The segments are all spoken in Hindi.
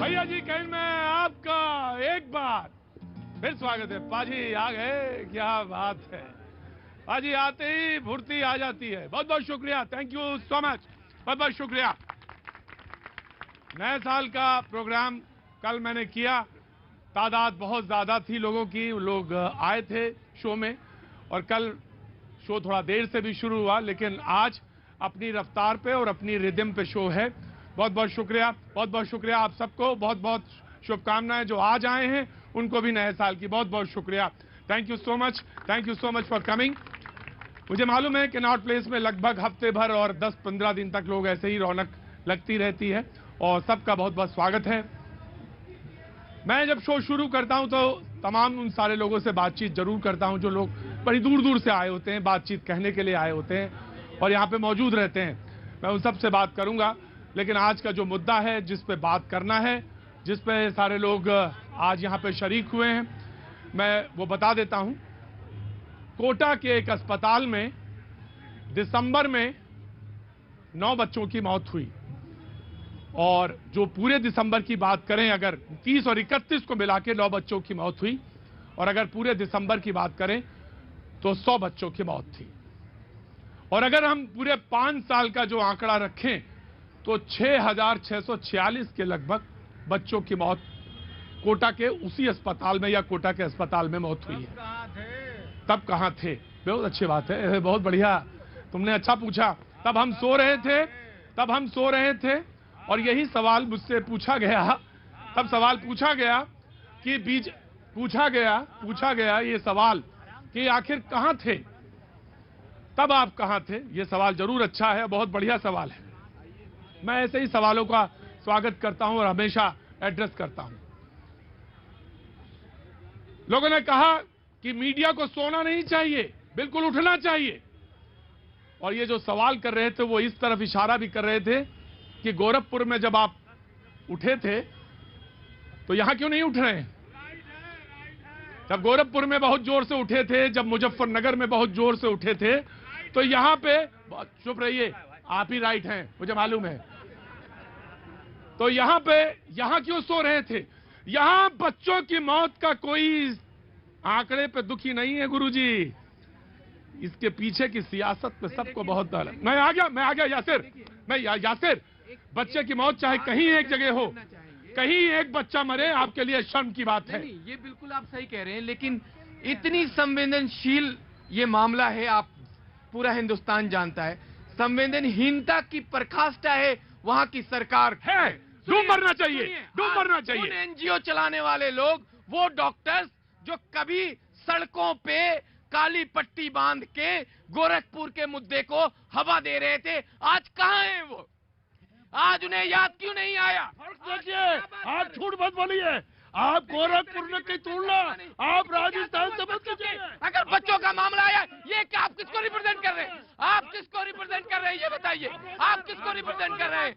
भैया जी कहीं में आपका एक बार फिर स्वागत है। पाजी आ गए, क्या बात है। पाजी आते ही फुर्ती आ जाती है। बहुत बहुत शुक्रिया, थैंक यू सो मच, बहुत बहुत शुक्रिया। नए साल का प्रोग्राम कल मैंने किया, तादाद बहुत ज्यादा थी लोगों की, लोग आए थे शो में, और कल शो थोड़ा देर से भी शुरू हुआ, लेकिन आज अपनी रफ्तार पे और अपनी रिदम पे शो है। बहुत बहुत शुक्रिया, बहुत बहुत शुक्रिया आप सबको, बहुत बहुत शुभकामनाएं। जो आज आए हैं उनको भी नए साल की बहुत बहुत शुक्रिया। Thank you so much, thank you so much for coming. मुझे मालूम है कि नॉट प्लेस में लगभग हफ्ते भर और 10-15 दिन तक लोग ऐसे ही रौनक लगती रहती है, और सबका बहुत बहुत स्वागत है। मैं जब शो शुरू करता हूं तो तमाम उन सारे लोगों से बातचीत जरूर करता हूं जो लोग बड़ी दूर दूर से आए होते हैं, बातचीत कहने के लिए आए होते हैं और यहां पे मौजूद रहते हैं। मैं उन सब से बात करूंगा, लेकिन आज का जो मुद्दा है, जिस पे बात करना है, जिस पे सारे लोग आज यहां पे शरीक हुए हैं, मैं वो बता देता हूं। कोटा के एक अस्पताल में दिसंबर में 9 बच्चों की मौत हुई, और जो पूरे दिसंबर की बात करें, अगर 30 और 31 को मिला के 9 बच्चों की मौत हुई, और अगर पूरे दिसंबर की बात करें तो 100 बच्चों की मौत थी। और अगर हम पूरे 5 साल का जो आंकड़ा रखें तो 6,646 के लगभग बच्चों की मौत कोटा के उसी अस्पताल में या कोटा के अस्पताल में मौत हुई है। तब कहां थे? बहुत अच्छी बात है, बहुत बढ़िया, तुमने अच्छा पूछा। तब हम सो रहे थे, और यही सवाल मुझसे पूछा गया। तब सवाल पूछा गया कि पूछा गया ये सवाल कि आखिर कहां थे, तब आप कहां थे। ये सवाल जरूर अच्छा है, बहुत बढ़िया सवाल है। मैं ऐसे ही सवालों का स्वागत करता हूं और हमेशा एड्रेस करता हूं। लोगों ने कहा कि मीडिया को सोना नहीं चाहिए, बिल्कुल उठना चाहिए, और ये जो सवाल कर रहे थे वो इस तरफ इशारा भी कर रहे थे कि गोरखपुर में जब आप उठे थे तो यहां क्यों नहीं उठ रहे हैं। जब गोरखपुर में बहुत जोर से उठे थे, जब मुजफ्फरनगर में बहुत जोर से उठे थे, तो यहां पे, चुप रहिए, आप ही राइट हैं, मुझे मालूम है, तो यहां क्यों सो रहे थे। यहां बच्चों की मौत का कोई आंकड़े पे दुखी नहीं है गुरुजी, इसके पीछे की सियासत पे सबको बहुत डर है। मैं आ गया यासिर, बच्चे की मौत चाहे कहीं एक जगह हो, कहीं एक बच्चा मरे, आपके लिए शर्म की बात है। नहीं, ये बिल्कुल आप सही कह रहे हैं, लेकिन इतनी संवेदनशील ये मामला है, आप पूरा हिंदुस्तान जानता है, संवेदनहीनता की पराकाष्ठा है वहां की सरकार है। डूब मरना चाहिए। उन एनजीओ चलाने वाले लोग, वो डॉक्टर्स जो कभी सड़कों पे काली पट्टी बांध के गोरखपुर के मुद्दे को हवा दे रहे थे, आज कहां हैं वो? आज उन्हें याद क्यों नहीं आया? देखिए, आप झूठ मत बोलिए, आप गोरखपुर ने कहीं तोड़ना, आप राजस्थान से मत कीजिए। अगर बच्चों का मामला आया, ये क्या आप किसको रिप्रेजेंट कर रहे हैं? आप किसको रिप्रेजेंट कर रहे हैं, ये बताइए, आप किसको रिप्रेजेंट कर रहे हैं?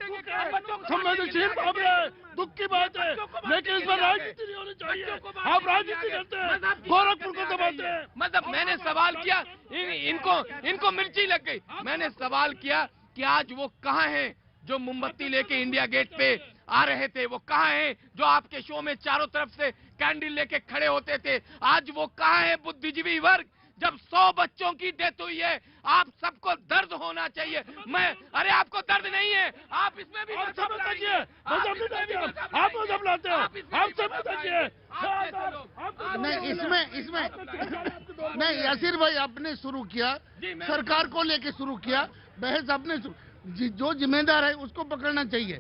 संवेदनशील मामला है, दुख की बात है, लेकिन इसमें राजनीति नहीं होनी चाहिए। आप राजनीति करते हैं, गोरखपुर को दबाते हैं। मतलब मैंने सवाल किया, इनको मिर्ची लग गई। मैंने सवाल किया कि आज वो कहाँ हैं जो मोमबत्ती लेके इंडिया गेट पे आ रहे थे, वो कहाँ हैं जो आपके शो में चारों तरफ से कैंडल लेके खड़े होते थे, आज वो कहाँ है बुद्धिजीवी वर्ग? जब 100 बच्चों की डेथ हुई है, आप सबको दर्द होना चाहिए। अरे आपको दर्द नहीं है, आप इसमें भी आप सब बताइए, आप सब लाते हो, आप सब बताइए। नहीं, इसमें नहीं, यासिर भाई आपने शुरू किया, सरकार को लेके शुरू किया, बहस आपने जो जिम्मेदार है उसको पकड़ना चाहिए।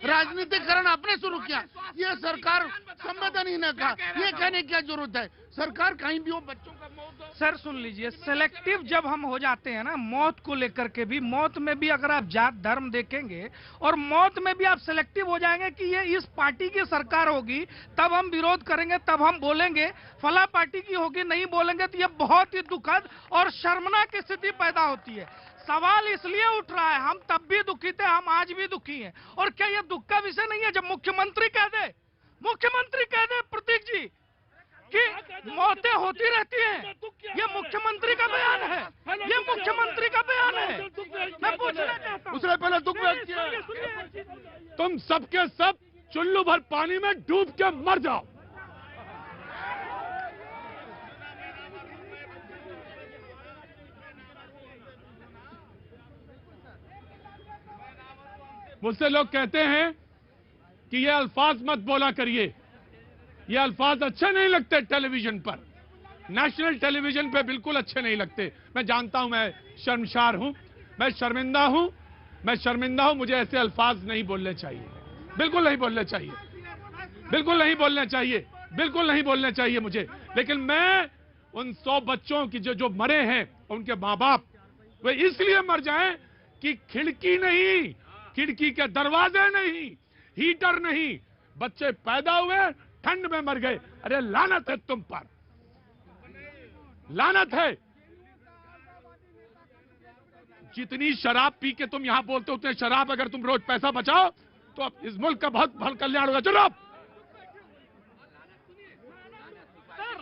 राजनीतिकरण आपने शुरू किया, ये सरकार संवेदनहीन है का, ये कहने की क्या जरूरत है? सरकार कहीं भी हो, बच्चों का मौत। सर सुन लीजिए, सेलेक्टिव जब हम हो जाते हैं ना, मौत को लेकर के भी, मौत में भी अगर आप जात धर्म देखेंगे और मौत में भी आप सेलेक्टिव हो जाएंगे कि ये इस पार्टी की सरकार होगी तब हम विरोध करेंगे, तब हम बोलेंगे, फला पार्टी की होगी नहीं बोलेंगे, तो ये बहुत ही दुखद और शर्मनाक स्थिति पैदा होती है। सवाल इसलिए उठ रहा है, हम तब भी दुखी थे, हम आज भी दुखी हैं। और क्या ये दुख का विषय नहीं है जब मुख्यमंत्री कह दे प्रतीक जी कि मौतें होती रहती हैं, ये मुख्यमंत्री का बयान है, ये मुख्यमंत्री का बयान है। मैं पूछना चाहता हूं, उसने पहले दुख व्यक्त किया। तुम सबके सब चुल्लू भर पानी में डूब के मर जाओ। मुझसे लोग कहते हैं कि ये अल्फाज मत बोला करिए, ये अल्फाज अच्छे नहीं लगते टेलीविजन पर, नेशनल टेलीविजन पे बिल्कुल अच्छे नहीं लगते। मैं जानता हूं, मैं शर्मसार हूं, मैं शर्मिंदा हूं, मुझे ऐसे अल्फाज नहीं बोलने चाहिए, बिल्कुल नहीं बोलने चाहिए, बिल्कुल नहीं बोलने चाहिए, बिल्कुल नहीं बोलने चाहिए मुझे। लेकिन मैं उन 100 बच्चों की जो मरे हैं, उनके माँ बाप वे इसलिए मर जाएं कि खिड़की नहीं, खिड़की के दरवाजे नहीं, हीटर नहीं, बच्चे पैदा हुए ठंड में मर गए। अरे लानत है तुम पर, लानत है। जितनी शराब पी के तुम यहां बोलते हो, उतने शराब अगर तुम रोज पैसा बचाओ तो अब इस मुल्क का बहुत कल्याण होगा। चलो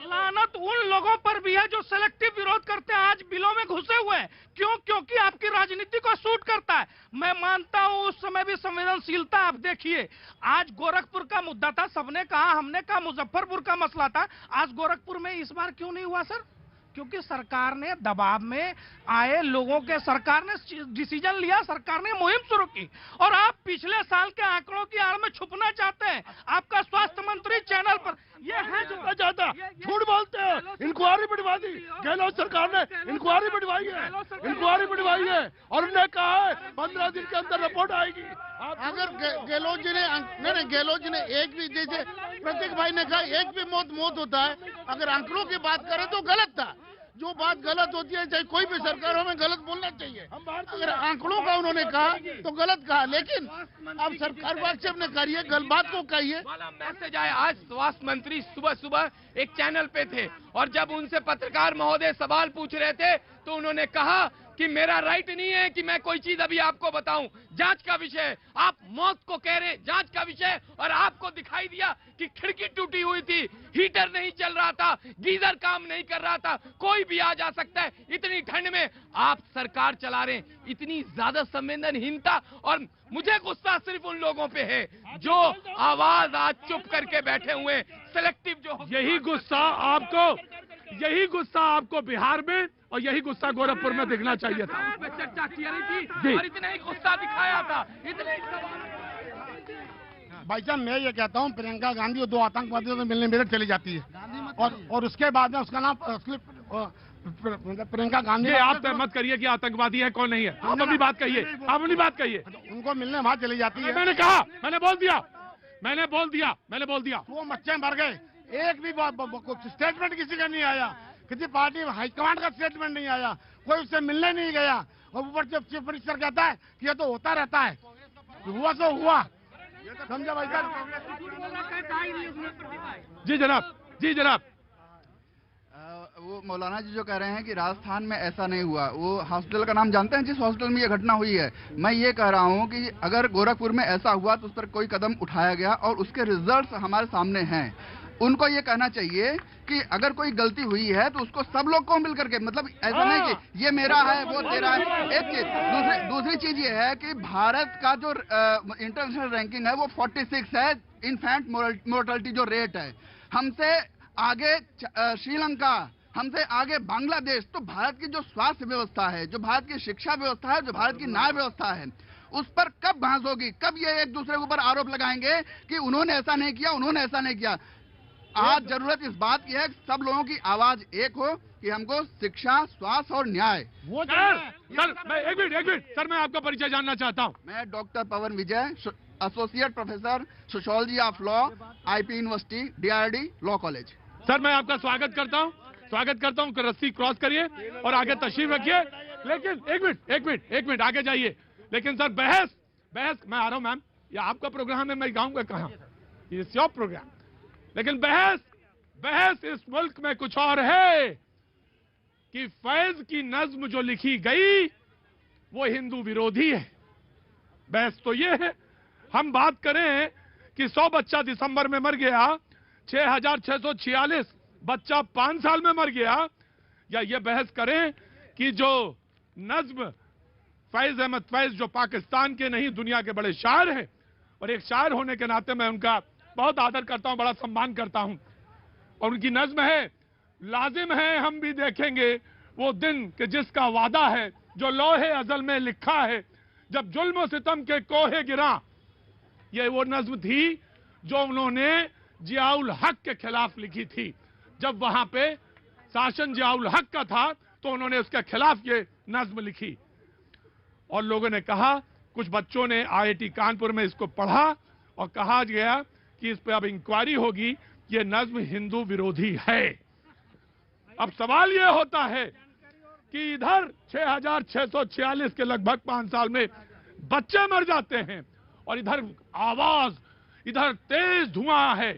लानत उन लोगों पर भी है जो सेलेक्टिव विरोध करते हैं, आज बिलों में घुसे हुए हैं। क्यों? क्योंकि आपकी राजनीति को सूट करता है। मैं मानता हूं उस समय भी संवेदनशीलता आप देखिए। आज गोरखपुर का मुद्दा था, सबने कहा, हमने कहा मुजफ्फरपुर का मसला था, आज गोरखपुर में इस बार क्यों नहीं हुआ सर? क्योंकि सरकार ने दबाव में आए लोगों के, सरकार ने डिसीजन लिया, सरकार ने मुहिम शुरू की। और आप पिछले साल के आंकड़ों की आड़ में छुपना चाहते हैं। आपका स्वास्थ्य मंत्री चैनल पर ये है जो ज्यादा झूठ बोलते हैं। इंक्वायरी बढ़वा दी गहलोत सरकार ने, इंक्वायरी बढ़वाई है, इंक्वायरी बढ़वाई है और उन्होंने कहा है 15 दिन के अंदर रिपोर्ट आएगी। अगर गहलोत जी ने गहलोत जी ने एक भी, जैसे प्रतीक भाई ने कहा, एक भी मौत होता है। अगर आंकड़ों की बात करें तो गलत था। जो बात गलत होती है, चाहे कोई भी सरकार हो, हमें गलत बोलना चाहिए। अगर आंकड़ों का उन्होंने कहा तो गलत कहा, लेकिन अब सरकार को आक्षेप न करिए, गलत बात को कहिए। मैसेज आया, आज स्वास्थ्य मंत्री सुबह सुबह एक चैनल पे थे और जब उनसे पत्रकार महोदय सवाल पूछ रहे थे तो उन्होंने कहा कि मेरा राइट नहीं है कि मैं कोई चीज अभी आपको बताऊं, जांच का विषय। आप मौत को कह रहे हैं, जांच का विषय, और आपको दिखाई दिया कि खिड़की टूटी हुई थी, हीटर नहीं चल रहा था, गीजर काम नहीं कर रहा था, कोई भी आ जा सकता है। इतनी ठंड में आप सरकार चला रहे हैं, इतनी ज्यादा संवेदनहीनता। और मुझे गुस्सा सिर्फ उन लोगों पे है जो आवाज आज चुप करके बैठे हुए, सिलेक्टिव जो। यही गुस्सा आपको बिहार में और यही गुस्सा गोरखपुर में दिखना चाहिए था। चर्चा की रही थी और इतना ही गुस्सा दिखाया था, इतने ही भाई साहब, मैं ये कहता हूँ प्रियंका गांधी और 2 आतंकवादियों से मिलने मेरठ चली जाती है और उसके बाद में उसका नाम प्रियंका गांधी। आप तय मत करिए कि आतंकवादी है कौन नहीं है, आप अपनी बात कहिए, आप अपनी बात कहिए। उनको मिलने वहाँ चली जाती है। मैंने कहा, मैंने बोल दिया। वो बच्चे मर गए, एक भी स्टेटमेंट किसी का नहीं आया, किसी पार्टी हाईकमांड का स्टेटमेंट नहीं आया, कोई उससे मिलने नहीं गया। और ऊपर जब चीफ मिनिस्टर कहता है कि ये तो होता रहता है, हुआ तो हुआ, समझा भाई साहब? जी जनाब। वो मौलाना जी जो कह रहे हैं कि राजस्थान में ऐसा नहीं हुआ, वो हॉस्पिटल का नाम जानते हैं जिस हॉस्पिटल में ये घटना हुई है? मैं ये कह रहा हूँ कि अगर गोरखपुर में ऐसा हुआ तो उस पर कोई कदम उठाया गया और उसके रिजल्ट्स हमारे सामने हैं। उनको ये कहना चाहिए कि अगर कोई गलती हुई है तो उसको सब लोग को मिलकर के, मतलब ऐसा नहीं कि ये मेरा है वो तेरा है। एक चीज, दूसरी चीज ये है कि भारत का जो इंटरनेशनल रैंकिंग है वो 46 है, इनफैक्ट मोर्टेलिटी जो रेट है, हमसे आगे श्रीलंका, हमसे आगे बांग्लादेश। तो भारत की जो स्वास्थ्य व्यवस्था है, जो भारत की शिक्षा व्यवस्था है, जो भारत की न्याय व्यवस्था है, उस पर कब बहस होगी? कब ये एक दूसरे के ऊपर आरोप लगाएंगे कि उन्होंने ऐसा नहीं किया, उन्होंने ऐसा नहीं किया? आज जरूरत इस बात की है कि सब लोगों की आवाज एक हो कि हमको शिक्षा, स्वास्थ्य और न्याय। वो सर मैं एक मिनट सर, मैं आपका परिचय जानना चाहता हूँ। मैं doctor Pawan Vijay, associate professor sociology of law, IP university, DRD law college. Sir मैं आपका स्वागत करता हूँ, रस्सी क्रॉस करिए और आगे तशरीफ रखिए। लेकिन एक मिनट आगे जाइए। लेकिन सर बहस मैं आ रहा हूँ मैम, ये आपका प्रोग्राम है, मैं गाऊंगा कहाँ? ये योर प्रोग्राम। लेकिन बहस इस मुल्क में कुछ और है कि फैज की नज्म जो लिखी गई वो हिंदू विरोधी है। बहस तो ये है, हम बात करें कि 100 बच्चा दिसंबर में मर गया, 6646 बच्चा 5 साल में मर गया, या ये बहस करें कि जो नज्म फैज अहमद फैज जो पाकिस्तान के नहीं दुनिया के बड़े शायर हैं और एक शायर होने के नाते मैं उनका बहुत आदर करता हूं, बड़ा सम्मान करता हूं। और उनकी नज्म है, लाजिम है हम भी देखेंगे वो दिन कि जिसका वादा है जो लोहे अजल में लिखा है, जब जुल्म सितम के कोहे गिरा। ये वो नज्म थी जो उन्होंने जियाउल हक के खिलाफ लिखी थी। जब वहां पे शासन जियाउल हक का था तो उन्होंने उसके खिलाफ ये नज्म लिखी। और लोगों ने कहा, कुछ बच्चों ने IIT कानपुर में इसको पढ़ा और कहा गया कि इस पे अब इंक्वायरी होगी, ये नज्म हिंदू विरोधी है। अब सवाल ये होता है कि इधर 6,646 के लगभग 5 साल में बच्चे मर जाते हैं और इधर आवाज, इधर तेज धुआं है।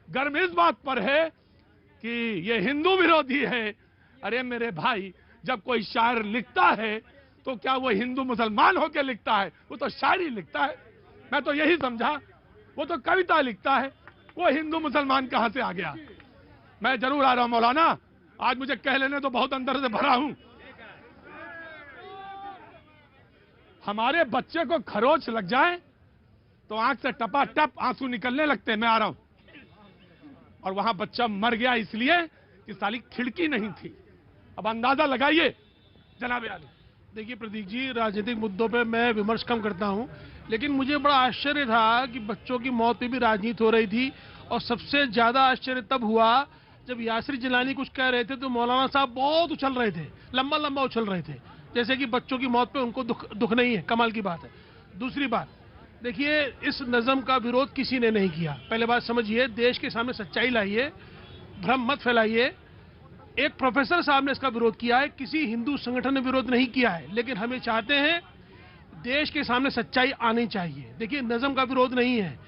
गर्म इस बात पर है कि ये हिंदू विरोधी है। अरे मेरे भाई, जब कोई शायर लिखता है तो क्या वो हिंदू मुसलमान होकर लिखता है? वो तो शायरी लिखता है। मैं तो यही समझा, वो तो कविता लिखता है। वो हिंदू मुसलमान कहां से आ गया? मैं जरूर आ रहा हूं मौलाना, आज मुझे कह लेने तो बहुत अंदर से भरा हूं। हमारे बच्चे को खरोच लग जाए तो आंख से टपाटप आंसू निकलने लगते हैं। मैं आ रहा हूं। और वहां बच्चा मर गया इसलिए कि साली खिड़की नहीं थी। अब अंदाजा लगाइए जनाब आली। देखिए प्रतीक जी, राजनीतिक मुद्दों पे मैं विमर्श कम करता हूं, लेकिन मुझे बड़ा आश्चर्य था कि बच्चों की मौत पे भी राजनीति हो रही थी। और सबसे ज्यादा आश्चर्य तब हुआ जब यासिर जिलानी कुछ कह रहे थे तो मौलाना साहब बहुत उछल रहे थे, लंबा लंबा उछल रहे थे, जैसे कि बच्चों की मौत पे उनको दुख नहीं है। कमाल की बात है। दूसरी बात, देखिए, इस नज़म का विरोध किसी ने नहीं किया। पहले बात समझिए, देश के सामने सच्चाई लाइए, भ्रम मत फैलाइए। एक प्रोफेसर साहब ने इसका विरोध किया है, किसी हिंदू संगठन ने विरोध नहीं किया है। लेकिन हमें चाहते हैं देश के सामने सच्चाई आनी चाहिए। देखिए, नज़म का विरोध नहीं है।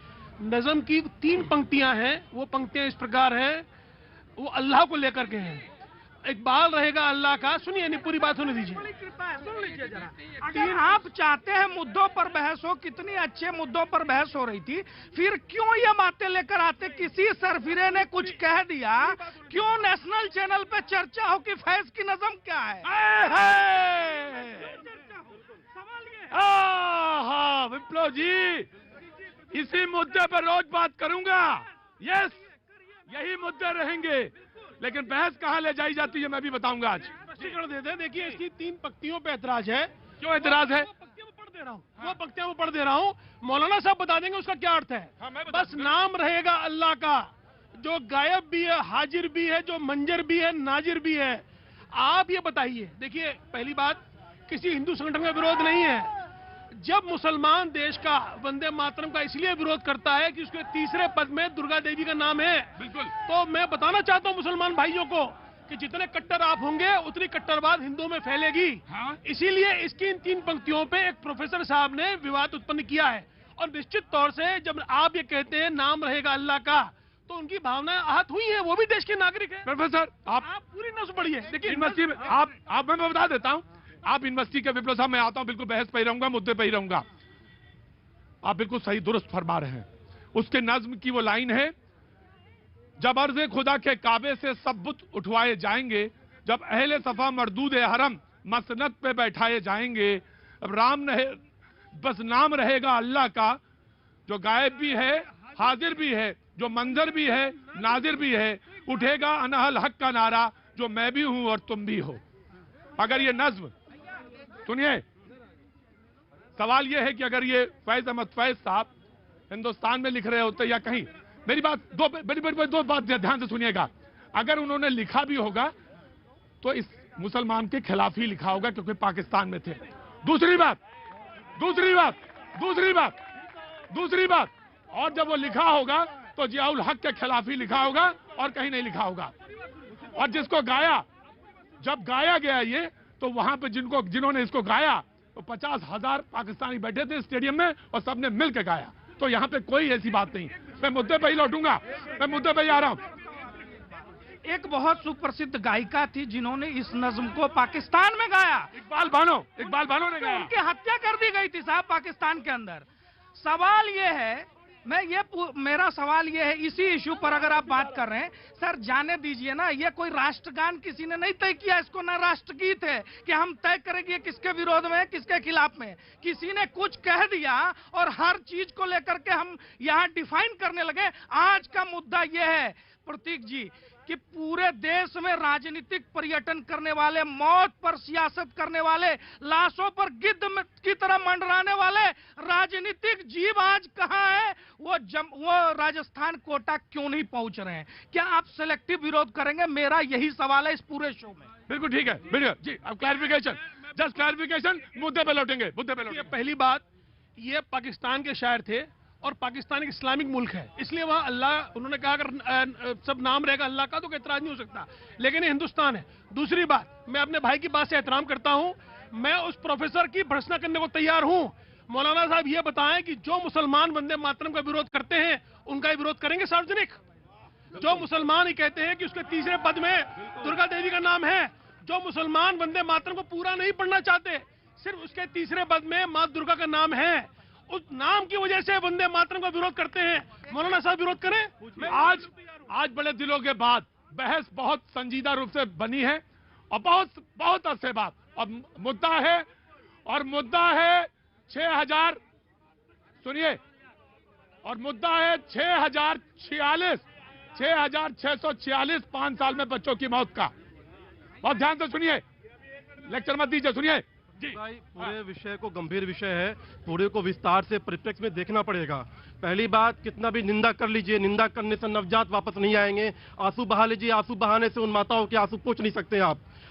नज़म की 3 पंक्तियां हैं। वो पंक्तियां इस प्रकार हैं, वो अल्लाह को लेकर के हैं। इकबाल रहेगा अल्लाह का। सुनिए, नहीं पूरी बात होने दीजिए। सुन लीजिए जरा। अगर आप चाहते हैं मुद्दों पर बहस हो, कितनी अच्छे मुद्दों पर बहस हो रही थी, फिर क्यों ये बातें लेकर आते? किसी सरफिरे ने कुछ कह दिया, क्यों नेशनल चैनल पे चर्चा हो कि फैज की नज़म क्या है? सवाल ये। विप्लव जी, इसी मुद्दे पर रोज बात करूंगा। यस, यही मुद्दे रहेंगे, लेकिन बहस कहां ले जाई जाती है मैं भी बताऊंगा आज। स्पष्टीकरण दे दें। देखिए, इसकी 3 पंक्तियों पे ऐतराज है। क्यों ऐतराज है? वो पंक्तियां मैं पढ़ दे रहा हूँ। मौलाना साहब बता देंगे उसका क्या अर्थ है। बस नाम रहेगा अल्लाह का, जो गायब भी है, हाजिर भी है, जो मंजर भी है, नाजिर भी है। आप ये बताइए। देखिए, पहली बात, किसी हिंदू संगठन का विरोध नहीं है। जब मुसलमान देश का वंदे मातरम का इसलिए विरोध करता है कि उसके तीसरे पद में दुर्गा देवी का नाम है। बिल्कुल। तो मैं बताना चाहता हूं मुसलमान भाइयों को कि जितने कट्टर आप होंगे उतनी कट्टरवाद हिंदुओं में फैलेगी। हाँ? इसीलिए इसकी इन 3 पंक्तियों पे एक प्रोफेसर साहब ने विवाद उत्पन्न किया है। और निश्चित तौर से जब आप ये कहते हैं नाम रहेगा अल्लाह का, तो उनकी भावनाएं आहत हुई है। वो भी देश के नागरिक है। प्रोफेसर, आप पूरी नज़्म पढ़िए। देखिए, यूनिवर्सिटी में आप मैं बता देता हूं। आप यूनिवर्सिटी के विप्लव साहब, मैं आता हूं, बिल्कुल बहस पे ही रहूंगा, मुद्दे पे ही रहूंगा। आप बिल्कुल सही दुरुस्त फरमा रहे हैं। उसके नज्म की वो लाइन है, जब अर्ज़े खुदा के काबे से सब बुत उठवाए जाएंगे, जब अहले सफा मरदूद हरम मसनद पे बैठाए जाएंगे, अब बस नाम रहेगा अल्लाह का, जो गायब भी है, हाजिर भी है, जो मंजर भी है, नाजिर भी है। उठेगा अनहल हक का नारा, जो मैं भी हूं और तुम भी हो। अगर ये नज्म, सुनिए, सवाल यह है कि अगर ये फैज अहमद फैज साहब हिंदुस्तान में लिख रहे होते या कहीं, मेरी बात दो बात ध्यान से सुनिएगा। अगर उन्होंने लिखा भी होगा तो इस मुसलमान के खिलाफ ही लिखा होगा, क्योंकि पाकिस्तान में थे। दूसरी बात, और जब वो लिखा होगा तो जियाउल हक के खिलाफ ही लिखा होगा और कहीं नहीं लिखा होगा। और जिसको गाया, जब गाया गया ये, तो वहां पे जिन्होंने इसको गाया तो 50,000 पाकिस्तानी बैठे थे स्टेडियम में और सबने मिलकर गाया। तो यहाँ पे कोई ऐसी बात नहीं। मैं मुद्दे पे ही लौटूंगा, मैं मुद्दे पे ही आ रहा हूँ। एक बहुत सुप्रसिद्ध गायिका थी जिन्होंने इस नज्म को पाकिस्तान में गाया। इकबाल बानो ने गाया। उनकी हत्या कर दी गई थी साहब पाकिस्तान के अंदर। सवाल यह है मेरा सवाल ये है, इसी इशू पर अगर आप बात कर रहे हैं सर, जाने दीजिए ना, ये कोई राष्ट्रगान किसी ने नहीं तय किया, इसको ना राष्ट्रगीत है कि हम तय करेंगे किसके विरोध में है, किसके खिलाफ में है। किसी ने कुछ कह दिया और हर चीज को लेकर के हम यहाँ डिफाइन करने लगे। आज का मुद्दा ये है प्रतीक जी कि पूरे देश में राजनीतिक पर्यटन करने वाले, मौत पर सियासत करने वाले, लाशों पर गिद्ध की तरह मंडराने वाले राजनीतिक जीव आज कहां है? वो राजस्थान कोटा क्यों नहीं पहुंच रहे हैं? क्या आप सेलेक्टिव विरोध करेंगे? मेरा यही सवाल है इस पूरे शो में। बिल्कुल ठीक है, बिल्कुल जी। अब क्लैरिफिकेशन, जस्ट क्लैरिफिकेशन, मुद्दे पे लौटेंगे, मुद्दे पे लौटेंगे। पहली बात, ये पाकिस्तान के शायर थे और पाकिस्तान एक इस्लामिक मुल्क है, इसलिए वहाँ अल्लाह, उन्होंने कहा अगर सब नाम रहेगा अल्लाह का तो कोई एतराज नहीं हो सकता, लेकिन ये हिंदुस्तान है। दूसरी बात, मैं अपने भाई की बात से एहतराम करता हूँ, मैं उस प्रोफेसर की भर्त्सना करने को तैयार हूँ। मौलाना साहब ये बताएं कि जो मुसलमान वंदे मातरम का विरोध करते हैं उनका ही विरोध करेंगे सार्वजनिक? जो मुसलमान ही कहते हैं कि उसके तीसरे पद में दुर्गा देवी का नाम है, जो मुसलमान वंदे मातरम को पूरा नहीं पढ़ना चाहते, सिर्फ उसके तीसरे पद में माँ दुर्गा का नाम है, उस नाम की वजह से वंदे मातरम का विरोध करते हैं, मौलाना साहब विरोध करें? आज बड़े दिनों के बाद बहस बहुत संजीदा रूप से बनी है और बहुत अरसे बाद अब मुद्दा है 6000, सुनिए, और मुद्दा है 6646 5 साल में बच्चों की मौत का। बहुत ध्यान से सुनिए, लेक्चर मत दीजिए, सुनिए जी। भाई, पूरे विषय को गंभीर विषय है, पूरे को विस्तार से परिप्रेक्ष्य में देखना पड़ेगा। पहली बात, कितना भी निंदा कर लीजिए, निंदा करने से नवजात वापस नहीं आएंगे। आंसू बहा लीजिए, आंसू बहाने से उन माताओं के आंसू पोंछ नहीं सकते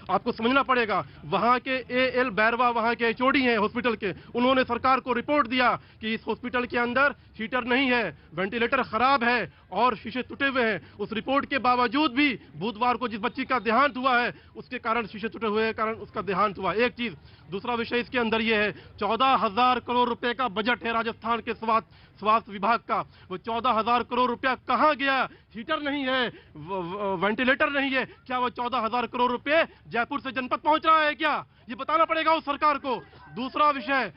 आपको समझना पड़ेगा। वहां के एएल बैरवा, वहां के एचओडी हैं हॉस्पिटल के, उन्होंने सरकार को रिपोर्ट दिया कि इस हॉस्पिटल के अंदर हीटर नहीं है, वेंटिलेटर खराब है और शीशे टूटे हुए हैं। उस रिपोर्ट के बावजूद भी बुधवार को जिस बच्ची का देहांत हुआ है उसके कारण, शीशे टूटे हुए कारण उसका देहांत हुआ। एक चीज। दूसरा विषय इसके अंदर यह है, 14,000 करोड़ रुपए का बजट है राजस्थान के स्वास्थ्य विभाग का। वो 14,000 करोड़ रुपया कहां गया? हीटर नहीं है, वेंटिलेटर नहीं है, क्या वो 14,000 करोड़ रुपए जयपुर से जनपद पहुंच रहा है क्या? ये बताना पड़ेगा उस सरकार को। दूसरा विषय,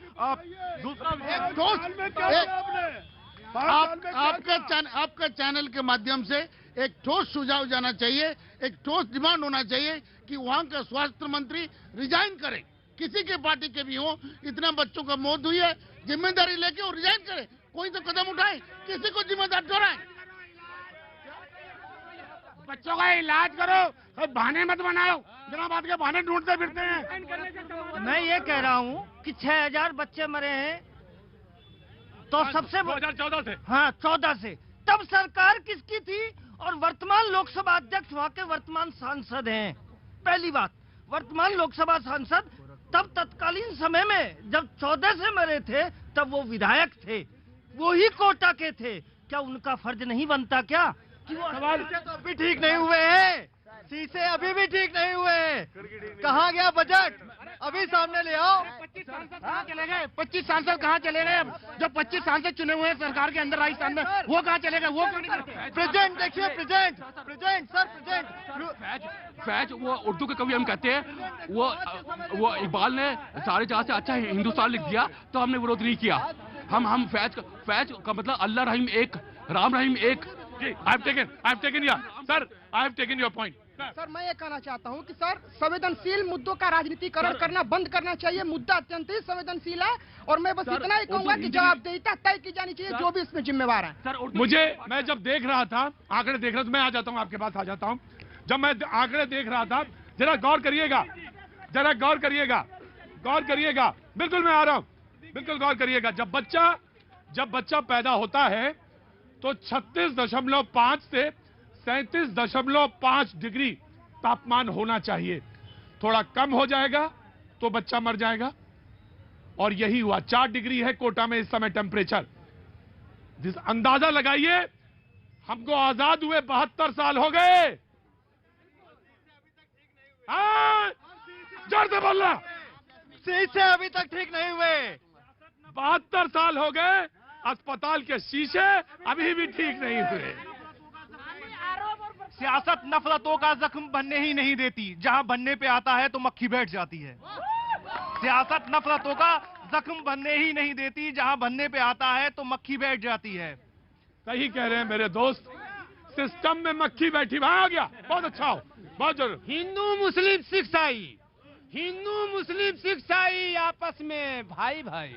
आपका चैनल के माध्यम से एक ठोस सुझाव जाना चाहिए, एक ठोस डिमांड होना चाहिए कि वहां का स्वास्थ्य मंत्री रिजाइन करे, किसी के पार्टी के भी हो। इतना बच्चों का मौत हुई है, जिम्मेदारी लेके वो रिजाइन करे, कोई तो कदम उठाए, किसी को जिम्मेदार ठहराए। बच्चों का इलाज करो, बहाने मत बनाओ, बिना बात के बहाने ढूंढते फिरते हैं। मैं ये कह रहा हूँ कि 6000 बच्चे मरे हैं तो सबसे 2014 से, हाँ 14 से, तब सरकार किसकी थी? और वर्तमान लोकसभा अध्यक्ष वहाँ के वर्तमान सांसद हैं। पहली बात, वर्तमान लोकसभा सांसद तब तत्कालीन समय में जब 14 से मरे थे तब वो विधायक थे, वो ही कोटा के थे। क्या उनका फर्ज नहीं बनता क्या कि वो सवाल तो अभी ठीक नहीं हुए हैं, शीशे अभी भी ठीक नहीं हुए हैं। कहाँ गया बजट? अभी सामने ले आओ। 25 सांसद कहाँ चले गए? 25 सांसद कहाँ चले गए? जो 25 सांसद चुने हुए हैं सरकार के अंदर राजस्थान में, वो कहाँ चले गए? वो क्यों नहीं करते? प्रेजेंट देखिए, प्रेजेंट सर, प्रेजेंट। फैज वो उर्दू के कवि हम कहते हैं, वो इकबाल ने सारे जहां से अच्छा हिंदुस्तान लिख दिया तो हमने विरोध नहीं किया। हम फैज का मतलब अल्लाह रहीम एक, राम रहीम एक। I have taken your point. Sir, मैं ये कहना चाहता हूँ कि सर, संवेदनशील मुद्दों का राजनीतिकरण करना बंद करना चाहिए। मुद्दा अत्यंत ही संवेदनशील है और मैं बस इतना ही कहूँगा कि जवाबदेहिता तय की जानी चाहिए जो भी इसमें जिम्मेवार है। मैं जब देख रहा था, आंकड़े देख रहा था, मैं आ जाता हूँ आपके पास, आ जाता हूँ। जब मैं आंकड़े देख रहा था, जरा गौर करिएगा, बिल्कुल मैं आ रहा हूँ, बिल्कुल गौर करिएगा। जब बच्चा पैदा होता है तो 36.5 से 37.5 डिग्री तापमान होना चाहिए। थोड़ा कम हो जाएगा तो बच्चा मर जाएगा, और यही हुआ। 4 डिग्री है कोटा में इस समय टेम्परेचर। जिस अंदाजा लगाइए, हमको आजाद हुए 72 साल हो गए। जोर से बोलना। शीशे अभी तक ठीक नहीं हुए। 72 साल हो गए, अस्पताल के शीशे अभी भी ठीक नहीं हुए। सियासत नफरतों का जख्म बनने ही नहीं देती, जहां बनने पे आता है तो मक्खी बैठ जाती है। सियासत नफरतों का जख्म बनने ही नहीं देती, जहां बनने पे आता है तो मक्खी बैठ जाती है। सही कह रहे हैं मेरे दोस्त, सिस्टम में मक्खी बैठी, वहां आ गया, बहुत अच्छा हो, बहुत जरूर। हिंदू मुस्लिम सिख ईसाई, हिंदू मुस्लिम सिख ईसाई आपस में भाई भाई।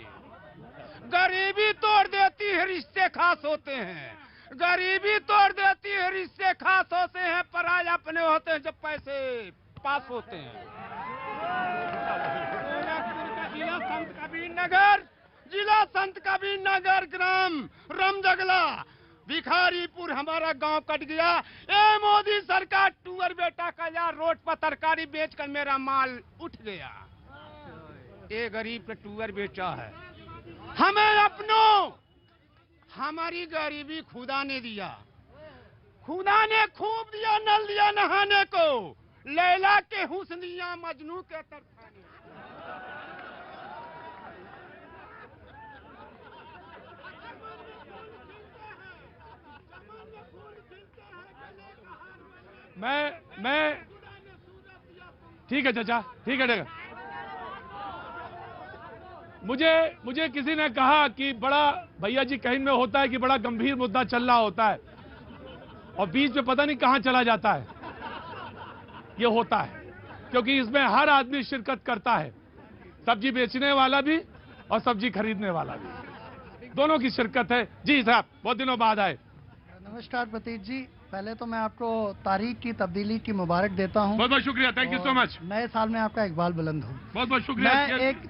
गरीबी तोड़ देती है, रिश्ते खास होते हैं। गरीबी तोड़ देती है, रिश्ते खास होते हैं। पराए अपने होते हैं जब पैसे पास होते हैं। जिला संत कबीर नगर, जिला संत कबीर नगर, ग्राम रमजगला, भिखारीपुर हमारा गांव कट गया। ए मोदी सरकार, टूअर बेटा का यार रोड पर तरकारी बेचकर मेरा माल उठ गया। ए गरीब पे टूअर बेचा है। हमें अपनों, हमारी गरीबी खुदा ने दिया। खुदा ने खूब दिया, नल दिया नहाने को। लैला के हुस्न दिया, मजनू के तरफाने। मैं ठीक है चाचा, ठीक है, ठीक है। मुझे किसी ने कहा कि बड़ा भैया जी कहीं में होता है कि बड़ा गंभीर मुद्दा चल रहा होता है और बीच में पता नहीं कहां चला जाता है। ये होता है क्योंकि इसमें हर आदमी शिरकत करता है, सब्जी बेचने वाला भी और सब्जी खरीदने वाला भी, दोनों की शिरकत है। जी साहब, बहुत दिनों बाद आए। नमस्कार प्रतीक जी, पहले तो मैं आपको तारीख की तब्दीली की मुबारक देता हूँ। बहुत बहुत शुक्रिया, थैंक यू सो मच। नए साल में आपका इकबाल बुलंद हो। बहुत बहुत शुक्रिया।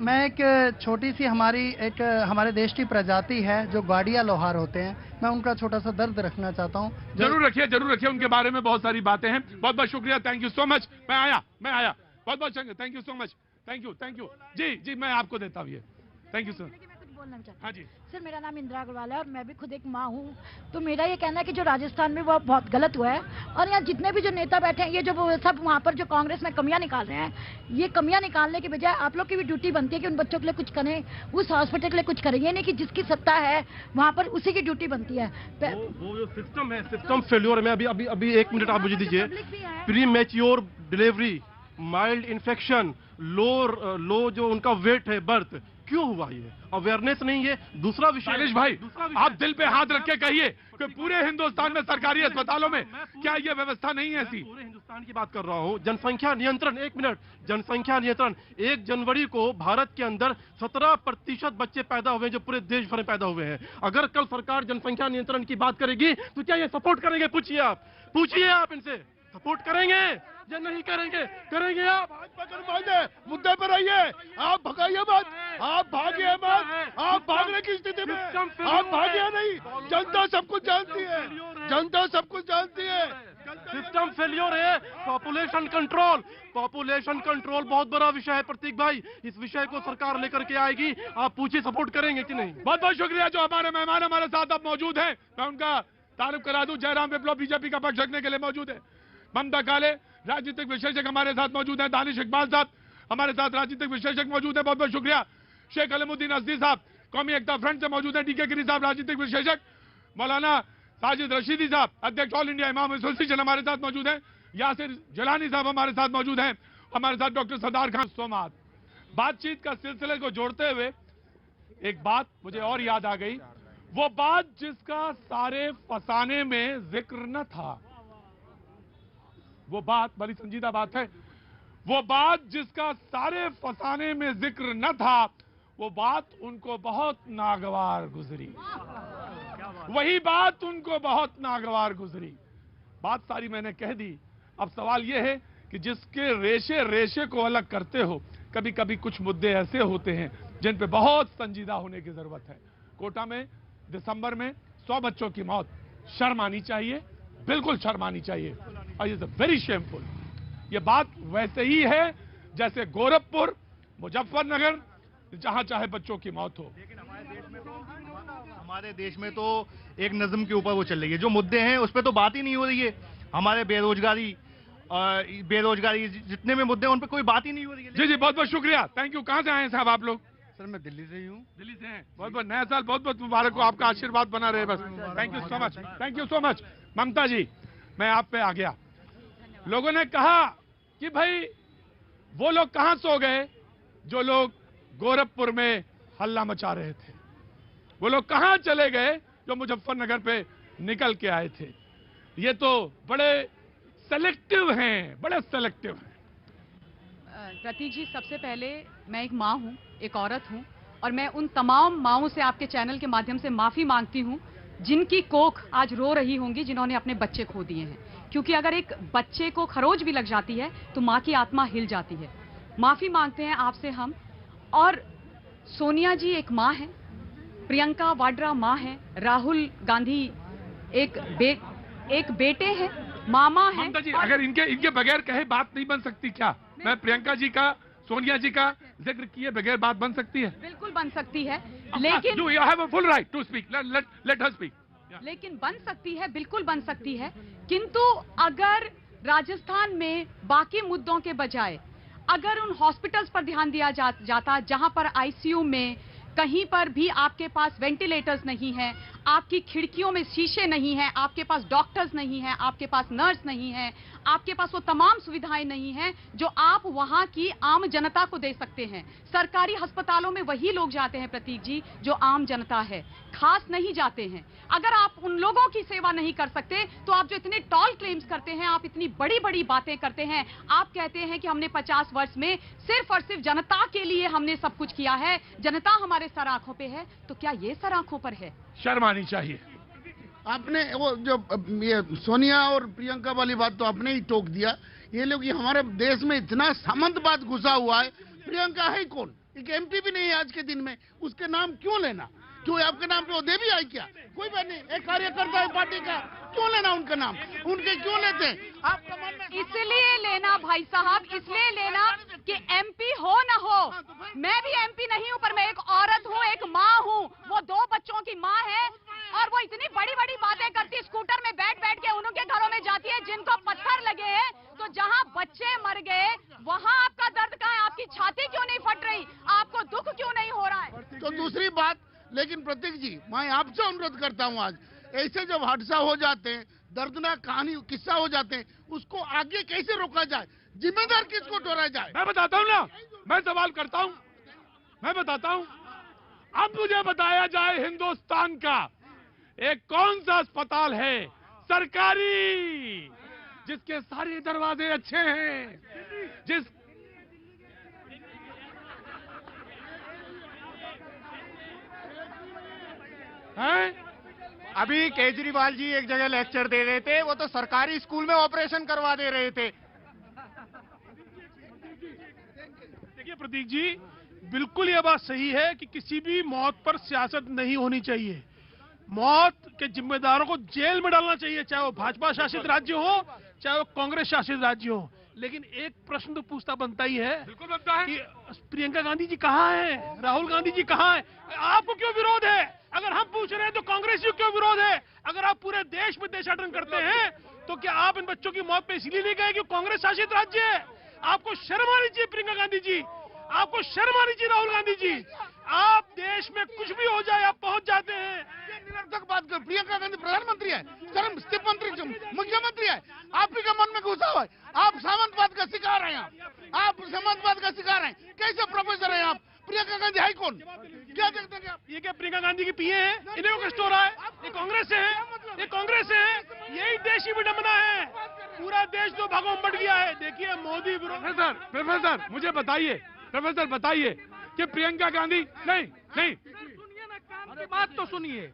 मैं एक छोटी सी हमारे देश की प्रजाति है जो ग्वाडिया लोहार होते हैं, मैं उनका छोटा सा दर्द रखना चाहता हूँ। जरूर रखिए, उनके बारे में बहुत सारी बातें हैं। बहुत बहुत शुक्रिया, थैंक यू सो मच। मैं आया, बहुत बहुत thank you so much, thank you. जी मैं आपको देता हूँ ये, थैंक यू सर। बोलना चाहती हूँ। हाँ जी सर, मेरा नाम इंदिरा अग्रवाल है और मैं भी खुद एक माँ हूँ। तो मेरा ये कहना है कि जो राजस्थान में वो बहुत गलत हुआ है और यहाँ जितने भी जो नेता बैठे हैं, ये जो सब वहाँ पर जो कांग्रेस में कमियां निकाल रहे हैं, ये कमियां निकालने के बजाय आप लोग की भी ड्यूटी बनती है कि उन बच्चों के लिए कुछ करें, उस हॉस्पिटल के लिए कुछ करें। ये नहीं कि जिसकी सत्ता है वहाँ पर उसी की ड्यूटी बनती है। वो जो सिस्टम है, सिस्टम फेल्योर में अभी 1 मिनट आप मुझे दीजिए। Premature delivery, mild infection, low जो उनका वेट है बर्थ, क्यों हुआ ये? अवेयरनेस नहीं है। दूसरा विषय भाई, आप दिल पे हाथ रख के कहिए कि पूरे हिंदुस्तान में सरकारी अस्पतालों में क्या ये व्यवस्था नहीं है ऐसी? पूरे हिंदुस्तान की बात कर रहा हूँ। जनसंख्या नियंत्रण, 1 मिनट, जनसंख्या नियंत्रण। 1 जनवरी को भारत के अंदर 17% बच्चे पैदा हुए जो पूरे देश भर में पैदा हुए हैं। अगर कल सरकार जनसंख्या नियंत्रण की बात करेगी तो क्या ये सपोर्ट करेंगे? पूछिए आप इनसे, सपोर्ट करेंगे या नहीं करेंगे? करेंगे आप? मुद्दे पर आइए, आप भगाइए मत, आप भागिए मत, आप भागने की स्थिति में आप भागिए नहीं। जनता सब कुछ जानती है, जनता सब कुछ जानती है। सिस्टम फेलियर है। पॉपुलेशन कंट्रोल बहुत बड़ा विषय है प्रतीक भाई, इस विषय को सरकार लेकर के आएगी। आप पूछिए सपोर्ट करेंगे कि नहीं? बहुत बहुत शुक्रिया। जो हमारे मेहमान हमारे साथ अब मौजूद हैं, मैं उनका तारुफ करा दूं। जयराम विप्लव बीजेपी का पक्ष रखने के लिए मौजूद है। ममता काले राजनीतिक विशेषज्ञ हमारे साथ मौजूद हैं। दानिश इकबाल साहब हमारे साथ राजनीतिक विशेषज्ञ मौजूद हैं, बहुत बहुत शुक्रिया। शेख अलमुद्दीन असदी साहब कौमी एकता फ्रंट से मौजूद हैं। डीके गिरी साहब राजनीतिक विशेषज्ञ। मौलाना साजिद रशीदी साहब अध्यक्ष ऑल इंडिया इमाम एसोसिएशन हमारे साथ मौजूद हैं। यासिर जलानी साहब हमारे साथ मौजूद हैं। हमारे साथ डॉक्टर सरदार खान सोमाद। बातचीत का सिलसिले को जोड़ते हुए एक बात मुझे और याद आ गई, वो बात जिसका सारे फसाने में जिक्र न था। वो बात बड़ी संजीदा बात है। वो बात जिसका सारे फसाने में जिक्र न था, वो बात उनको बहुत नागवार गुजरी। वही बात उनको बहुत नागवार गुजरी। बात सारी मैंने कह दी। अब सवाल यह है कि जिसके रेशे रेशे को अलग करते हो, कभी कभी कुछ मुद्दे ऐसे होते हैं जिन पे बहुत संजीदा होने की जरूरत है। कोटा में दिसंबर में 100 बच्चों की मौत, शर्म आनी चाहिए, बिल्कुल शर्म आनी चाहिए। और ये वेरी शेमफुल। ये बात वैसे ही है जैसे गोरखपुर, मुजफ्फरनगर, जहां चाहे बच्चों की मौत हो। हमारे देश में तो एक नज्म के ऊपर वो चल रही है, जो मुद्दे हैं उस पर तो बात ही नहीं हो रही है। हमारे बेरोजगारी जितने में मुद्दे हैं उन पर कोई बात ही नहीं हो रही है। जी बहुत बहुत शुक्रिया, थैंक यू। कहां से आए हैं साहब आप लोग? सर मैं दिल्ली से ही हूँ। दिल्ली से हैं, बहुत बहुत नया साल बहुत बहुत मुबारक हो, आपका आशीर्वाद बना रहे बस। Thank you so much, thank you so much. Mamata ji, मैं आप पे आ गया। लोगों ने कहा कि भाई वो लोग कहां सो गए जो लोग गोरखपुर में हल्ला मचा रहे थे, वो लोग कहां चले गए जो मुजफ्फरनगर पे निकल के आए थे। ये तो बड़े सेलेक्टिव हैं, बड़े सेलेक्टिव हैं। प्रतीक जी, सबसे पहले मैं एक माँ हूँ, एक औरत हूँ, और मैं उन तमाम माँओं से आपके चैनल के माध्यम से माफ़ी मांगती हूँ जिनकी कोख आज रो रही होंगी, जिन्होंने अपने बच्चे खो दिए हैं। क्योंकि अगर एक बच्चे को खरोच भी लग जाती है तो माँ की आत्मा हिल जाती है। माफ़ी मांगते हैं आपसे हम। और सोनिया जी एक माँ है, प्रियंका वाड्रा माँ है, राहुल गांधी एक बेटे हैं, मामा है। ममता जी, अगर इनके बगैर कहे बात नहीं बन सकती क्या? मैं प्रियंका जी का, सोनिया जी का जिक्र किए बगैर बात बन सकती है? बिल्कुल बन सकती है, लेकिन you have a full right to speak. Let her speak. लेकिन बन सकती है, बिल्कुल बन सकती है। किंतु अगर राजस्थान में बाकी मुद्दों के बजाय अगर उन हॉस्पिटल्स पर ध्यान दिया जाता जहां पर आईसीयू में कहीं पर भी आपके पास वेंटिलेटर्स नहीं है, आपकी खिड़कियों में शीशे नहीं है, आपके पास डॉक्टर्स नहीं है, आपके पास नर्स नहीं है, आपके पास वो तमाम सुविधाएं नहीं हैं जो आप वहां की आम जनता को दे सकते हैं। सरकारी अस्पतालों में वही लोग जाते हैं प्रतीक जी जो आम जनता है, खास नहीं जाते हैं। अगर आप उन लोगों की सेवा नहीं कर सकते तो आप जो इतने टॉल क्लेम्स करते हैं, आप इतनी बड़ी बड़ी बातें करते हैं, आप कहते हैं कि हमने 50 वर्ष में सिर्फ और सिर्फ जनता के लिए हमने सब कुछ किया है, जनता हमारे सर आंखों पे है, तो क्या ये सर आंखों पर है? शर्म आनी चाहिए। आपने वो जो ये सोनिया और प्रियंका वाली बात तो आपने ही टोक दिया। ये लोग हमारे देश में इतना सामंतवाद घुसा हुआ है। प्रियंका है कौन? एक एमपी भी नहीं है आज के दिन में, उसके नाम क्यों लेना? क्यों आपके नाम पे वो देवी आई क्या? कोई बात नहीं, एक कार्यकर्ता है पार्टी का, क्यों लेना उनका नाम? उनके क्यों लेते हैं? आपका मन में इसलिए लेना भाई साहब, इसलिए लेना कि एमपी हो ना हो। मैं भी एमपी नहीं हूं, पर मैं एक औरत हूं, एक माँ हूं, वो 2 बच्चों की माँ है, और वो इतनी बड़ी बड़ी बातें करती, स्कूटर में बैठ बैठ के उनके घरों में जाती है जिनको पत्थर लगे हैं। तो जहां बच्चे मर गए वहां आपका दर्द कहां है? आपकी छाती क्यों नहीं फट रही? आपको दुख क्यों नहीं हो रहा है? तो दूसरी बात, लेकिन प्रतीक जी मैं आपसे अनुरोध करता हूं, आज ऐसे जब हादसा हो जाते हैं, दर्दनाक कहानी किस्सा हो जाते हैं, उसको आगे कैसे रोका जाए? जिम्मेदार किसको ठहराया जाए? मैं बताता हूँ ना, मैं सवाल करता हूँ, मैं बताता हूँ। अब मुझे बताया जाए हिंदुस्तान का एक कौन सा अस्पताल है सरकारी जिसके सारे दरवाजे अच्छे हैं, जिस हैं? अभी केजरीवाल जी एक जगह लेक्चर दे रहे थे, वो तो सरकारी स्कूल में ऑपरेशन करवा दे रहे थे। देखिए प्रतीक जी, बिल्कुल ये बात सही है कि किसी भी मौत पर सियासत नहीं होनी चाहिए। मौत के जिम्मेदारों को जेल में डालना चाहिए, चाहे वो भाजपा शासित राज्य हो, चाहे वो कांग्रेस शासित राज्य हो। लेकिन एक प्रश्न तो पूछता बनता ही है, बिल्कुल बनता है, कि प्रियंका गांधी जी कहाँ हैं, राहुल गांधी जी कहाँ हैं? आपको क्यों विरोध है? अगर हम पूछ रहे हैं तो कांग्रेस को क्यों विरोध है? अगर आप पूरे देश में देशाटन करते हैं तो क्या आप इन बच्चों की मौत पे इसलिए नहीं गए कि कांग्रेस शासित राज्य है? आपको शर्म आनी चाहिए प्रियंका गांधी जी, आपको शर्म आनी चाहिए राहुल गांधी जी। आप देश में कुछ भी हो जाए आप पहुंच जाते हैं। निरर्थक बात कर, प्रियंका गांधी प्रधानमंत्री है, चरम स्थित मंत्री मुख्यमंत्री है, आप ही का मन में घुसा हुआ है। आप सामंतवाद का शिकार हैं, आप सामंतवाद का शिकार हैं। कैसे प्रोफेसर हैं आप? प्रियंका गांधी है कौन? क्या देखते हैं आप? ये क्या प्रियंका गांधी की पीए हैं? इन्हें कष्ट हो रहा है? ये कांग्रेस से है, ये कांग्रेस से है, यही देशी विडंबना है। पूरा देश दो भागों में बट गया है। देखिए मोदी। प्रोफेसर मुझे बताइए, प्रोफेसर बताइए कि प्रियंका गांधी नहीं सुनिए ना, काम की बात तो सुनिए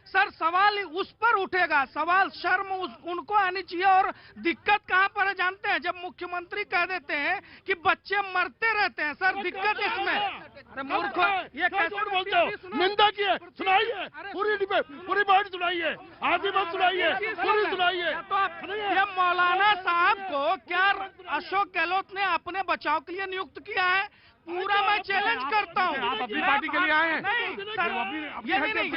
सर। सवाल उस पर उठेगा, सवाल शर्म उनको आनी चाहिए। और दिक्कत कहाँ पर है जानते हैं? जब मुख्यमंत्री कह देते हैं कि बच्चे मरते रहते हैं। सर दिक्कत इसमें, अरे मूर्ख, ये कैसे बोलते हो? निंदा की है, सुनाइए, पूरी बात सुनाइए, आधी बात सुनाइए, पूरी सुनाइए। तो ये मौलाना साहब को क्या अशोक गहलोत ने अपने बचाव के लिए नियुक्त किया है? पूरा मैं चैलेंज करता हूँ। आप अपनी पार्टी के लिए आए हैं? नहीं सर, ये नहीं,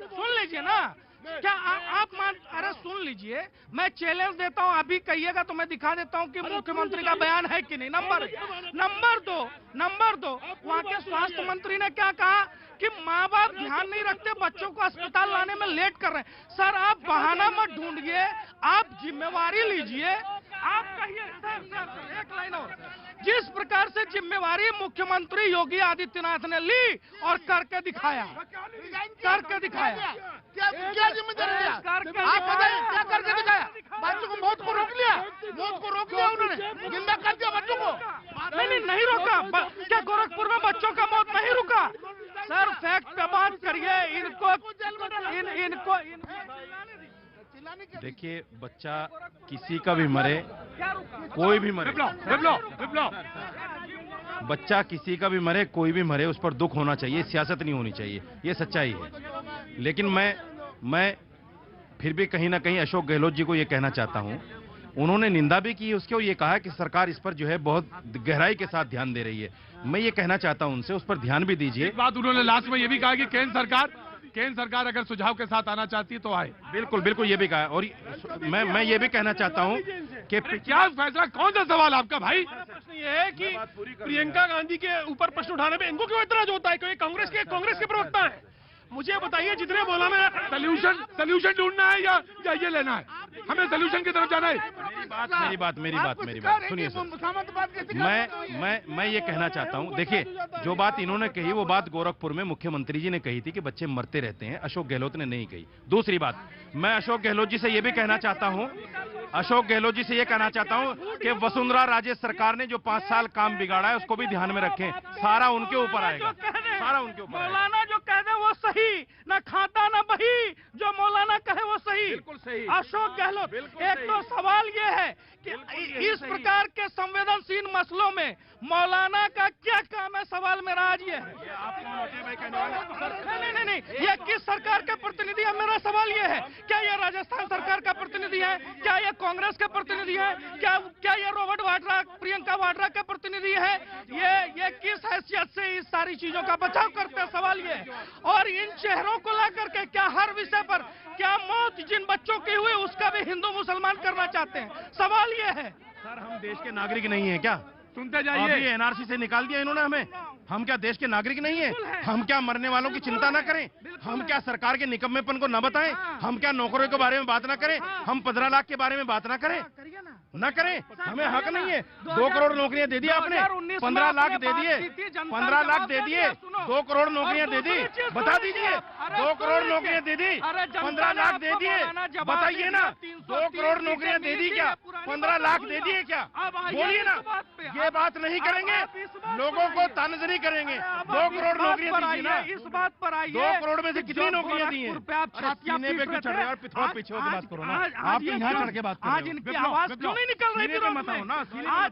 सुन लीजिए ना, क्या आप अरे सुन लीजिए, मैं चैलेंज देता हूँ, अभी कहिएगा तो मैं दिखा देता हूँ कि मुख्यमंत्री का बयान है कि नहीं। नंबर दो, वहाँ के स्वास्थ्य मंत्री ने क्या कहा कि माँ बाप ध्यान नहीं रखते, बच्चों को अस्पताल लाने में लेट कर रहे हैं। सर आप बहाना मत ढूंढिए, आप जिम्मेवारी लीजिए, आप कहिए सर, एक लाइन और। जिस प्रकार से जिम्मेवारी मुख्यमंत्री योगी आदित्यनाथ ने ली और करके दिखाया, करके दिखाया, क्या जिम्मेदारी लिया? आप बताइए क्या करके दिखाया? बच्चों को मौत को रोक लिया, मौत को रोक लिया उन्होंने, जिंदा कर दिया बच्चों को। नहीं रोका। क्या गोरखपुर में बच्चों का मौत नहीं रुका? सर फैक्ट पे बात करिए। इनको देखिए, बच्चा किसी का भी मरे, कोई भी मरे, बच्चा किसी का भी मरे, कोई भी मरे, उस पर दुख होना चाहिए, सियासत नहीं होनी चाहिए, ये सच्चाई है। लेकिन मैं फिर भी कहीं ना कहीं अशोक गहलोत जी को ये कहना चाहता हूं, उन्होंने निंदा भी की उसके और ये कहा कि सरकार इस पर जो है बहुत गहराई के साथ ध्यान दे रही है। मैं ये कहना चाहता हूं उनसे, उस पर ध्यान भी दीजिए। एक बात उन्होंने लास्ट में ये भी कहा कि केंद्र सरकार अगर सुझाव के साथ आना चाहती है तो आए। बिल्कुल बिल्कुल, ये भी कहा। और मैं ये भी कहना चाहता हूं कि क्या फैसला, कौन सा सवाल आपका भाई? प्रश्न ये है कि प्रियंका गांधी के ऊपर प्रश्न उठाने पे इनको क्यों इतराज होता है? क्योंकि कांग्रेस के प्रवक्ता है। मुझे बताइए, जितने मौलाना सल्यूशन ढूंढना है या ये लेना है? हमें सल्यूशन की तरफ जाना है। मेरी बात सुनिए सर। मैं ये कहना चाहता हूं, देखिए जो बात इन्होंने कही वो बात गोरखपुर में मुख्यमंत्री जी ने कही थी कि बच्चे मरते रहते हैं, अशोक गहलोत ने नहीं कही। दूसरी बात, मैं अशोक गहलोत जी से ये भी कहना चाहता हूं, कि वसुंधरा राजे सरकार ने जो 5 साल काम बिगाड़ा है उसको भी ध्यान में रखें। सारा उनके ऊपर आएगा, सारा उनके ऊपर। मौलाना जो कह दे वो सही, ना खाता ना बही, जो मौलाना कहे वो सही। बिल्कुल सही। अशोक गहलोत, एक तो सवाल ये है कि इस प्रकार के संवेदनशील मसलों में मौलाना का क्या काम है? सवाल मेरा आज ये है। नहीं, ये किस सरकार के प्रतिनिधि है? मेरा सवाल ये है, क्या ये राजस्थान सरकार का प्रतिनिधि है? क्या ये कांग्रेस के प्रतिनिधि है? क्या ये रॉबर्ट वाड्रा, प्रियंका वाड्रा के प्रतिनिधि है? ये किस हैसियत से इस सारी चीजों का बचाव करते हैं? सवाल ये है। और इन चेहरों को ला करके क्या हर विषय पर, क्या मौत जिन बच्चों की हुई उसका भी हिंदू मुसलमान करना चाहते हैं? सवाल ये है। सर, हम देश के नागरिक नहीं है क्या? सुनते जाइए। एनआरसी से निकाल दिया इन्होंने हमें। हम क्या देश के नागरिक नहीं है? हम क्या मरने वालों की चिंता ना करें? हम क्या सरकार के निकम्मेपन को न बताएं? हम क्या नौकरियों के बारे में बात ना करें? हम 15 लाख के बारे में बात ना करें? न करें, हमें हक नहीं है? 2 करोड़ नौकरियां दे दी आपने, 15 लाख दे दिए, 15 लाख दे दिए, 2 करोड़ नौकरियां दे दी, बता दीजिए। 2 करोड़ नौकरियां दे दी, 15 लाख दे दिए, बताइए ना। 2 करोड़ नौकरियां दे दी क्या? 15 लाख दे दिए क्या? बोलिए ना। ये बात नहीं करेंगे, लोगों को तंज नहीं करेंगे। 2 करोड़ नौकरियां दीजिए ना। इस बात पर आइए, 2 करोड़ में से कितनी नौकरियां दी हैं? आप सीने पे क्यों चढ़ रहे हैं? थोड़ा पीछे होकर बात करो ना। आप यहाँ चढ़ के बात करो। आज इनकी आवाज क्यों नहीं निकल रही?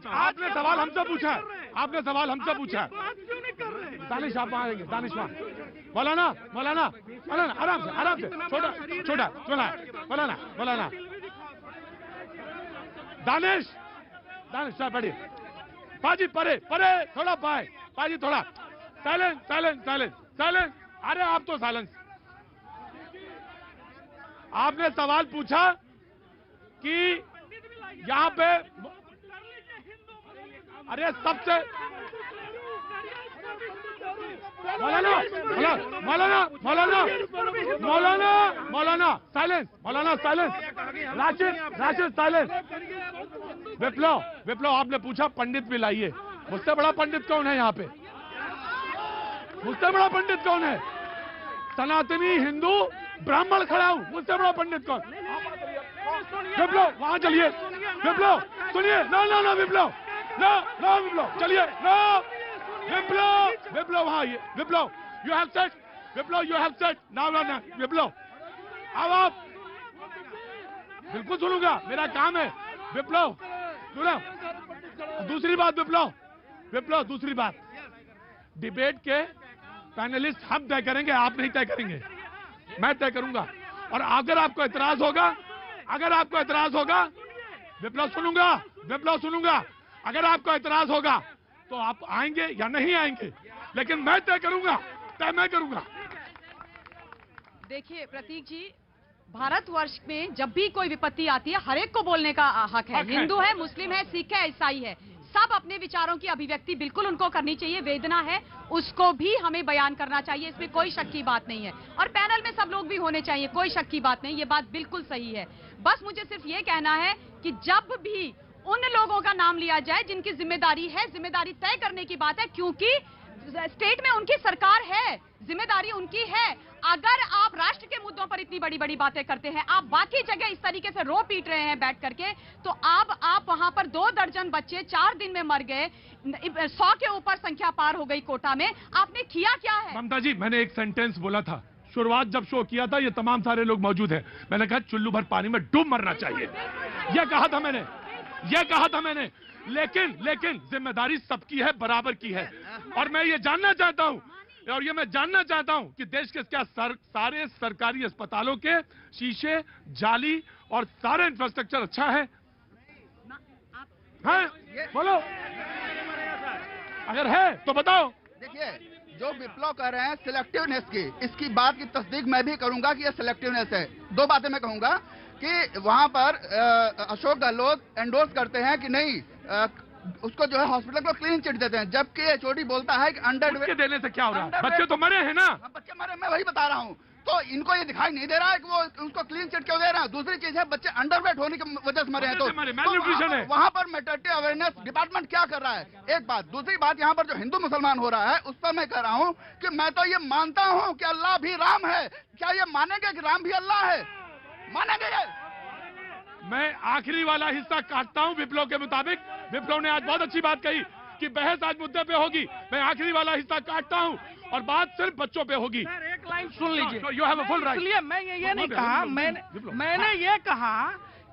आपने सवाल हमसे पूछा, आपने सवाल हमसे पूछा। दानिश आप आएंगे, दानिश मौलाना आराम से छोटा मौलाना दानिश साहब बैठिए। पाजी परे थोड़ा पाए, पाजी थोड़ा साइलेंस। अरे आप तो साइलेंस। आपने सवाल पूछा कि यहाँ पे, अरे सबसे मौलाना साइलेंस, राशिद साइलेंस। विप्लव आपने पूछा पंडित भी लाइए। मुझसे बड़ा पंडित कौन है यहाँ पे? मुझसे बड़ा पंडित कौन है? सनातनी हिंदू ब्राह्मण खड़ा हूँ, मुझसे बड़ा पंडित कौन? विप्लव वहां चलिए। विप्लव सुनिए। नो विप्लव चलिए। नो विप्लव वहां आइए। विप्लव यू हैव सेट नाउ विप्लव अब आप। बिल्कुल सुनूंगा, मेरा काम है। विप्लव सुनो। दूसरी बात विप्लव दूसरी बात, डिबेट के पैनलिस्ट हम तय करेंगे, आप नहीं तय करेंगे, मैं तय करूंगा। और अगर आपको एतराज होगा, विप्लव सुनूंगा। अगर आपको एतराज होगा तो आप आएंगे या नहीं आएंगे, लेकिन मैं तय करूंगा। देखिए प्रतीक जी, भारतवर्ष में जब भी कोई विपत्ति आती है, हर एक को बोलने का हक है। हिंदू है, मुस्लिम है, सिख है, ईसाई है, सब अपने विचारों की अभिव्यक्ति बिल्कुल उनको करनी चाहिए। वेदना है उसको भी हमें बयान करना चाहिए, इसमें कोई शक की बात नहीं है। और पैनल में सब लोग भी होने चाहिए, कोई शक की बात नहीं, ये बात बिल्कुल सही है। बस मुझे सिर्फ ये कहना है कि जब भी उन लोगों का नाम लिया जाए जिनकी जिम्मेदारी है, जिम्मेदारी तय करने की बात है, क्योंकि स्टेट में उनकी सरकार है, जिम्मेदारी उनकी है। अगर आप राष्ट्र के मुद्दों पर इतनी बड़ी बड़ी बातें करते हैं, आप बाकी जगह इस तरीके से रो पीट रहे हैं बैठ करके, तो आप वहां पर 2 दर्जन बच्चे 4 दिन में मर गए, 100 के ऊपर संख्या पार हो गई कोटा में, आपने किया क्या है? ममता जी, मैंने एक सेंटेंस बोला था शुरुआत जब शो किया था, ये तमाम सारे लोग मौजूद हैं, मैंने कहा चुल्लू भर पानी में डूब मरना चाहिए, यह कहा था मैंने, लेकिन जिम्मेदारी सबकी है, बराबर की है। और मैं ये जानना चाहता हूं कि देश के क्या सारे सरकारी अस्पतालों के शीशे, जाली और सारे इंफ्रास्ट्रक्चर अच्छा है? हाँ? बोलो, अगर है तो बताओ। देखिए, जो विप्लव कह रहे हैं सिलेक्टिवनेस की, इसकी बात की तस्दीक मैं भी करूंगा कि यह सिलेक्टिवनेस है। 2 बातें मैं कहूंगा कि वहां पर अशोक गहलोत एंडोर्स करते हैं कि नहीं, उसको जो है हॉस्पिटल को क्लीन चिट देते हैं, जबकि एचओडी बोलता है कि अंडर देने से क्या हो रहा है? बच्चे तो मरे हैं ना। बच्चे मरे, मैं वही बता रहा हूँ। तो इनको ये दिखाई नहीं दे रहा है कि वो उसको क्लीन चिट क्यों दे रहे हैं। दूसरी चीज है, बच्चे अंडरवेट होने की वजह से मरे हैं, तो वहाँ पर मैटरनिटी अवेयरनेस डिपार्टमेंट क्या कर रहा है? एक बात। दूसरी बात, यहाँ पर जो हिंदू मुसलमान हो रहा है उस पर मैं कह रहा हूँ कि मैं तो ये मानता हूँ कि अल्लाह भी राम है। क्या ये मानेंगे कि राम भी अल्लाह है? मानेंगे ये? मैं आखिरी वाला हिस्सा काटता हूं विप्लव के मुताबिक। विप्लव ने आज बहुत अच्छी बात कही कि बहस आज मुद्दे पे होगी। मैं आखिरी वाला हिस्सा काटता हूं और बात सिर्फ बच्चों पे होगी। एक लाइन सुन लीजिए। You have a full right. इसलिए मैं ये नहीं कहा, मैंने ये कहा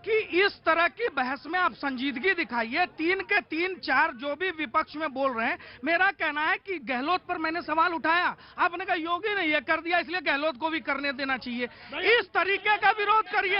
कि इस तरह की बहस में आप संजीदगी दिखाइए। 3 के 3 4 जो भी विपक्ष में बोल रहे हैं, मेरा कहना है कि गहलोत पर मैंने सवाल उठाया, आपने कहा योगी ने ये कर दिया इसलिए गहलोत को भी करने देना चाहिए। इस तरीके का विरोध करिए।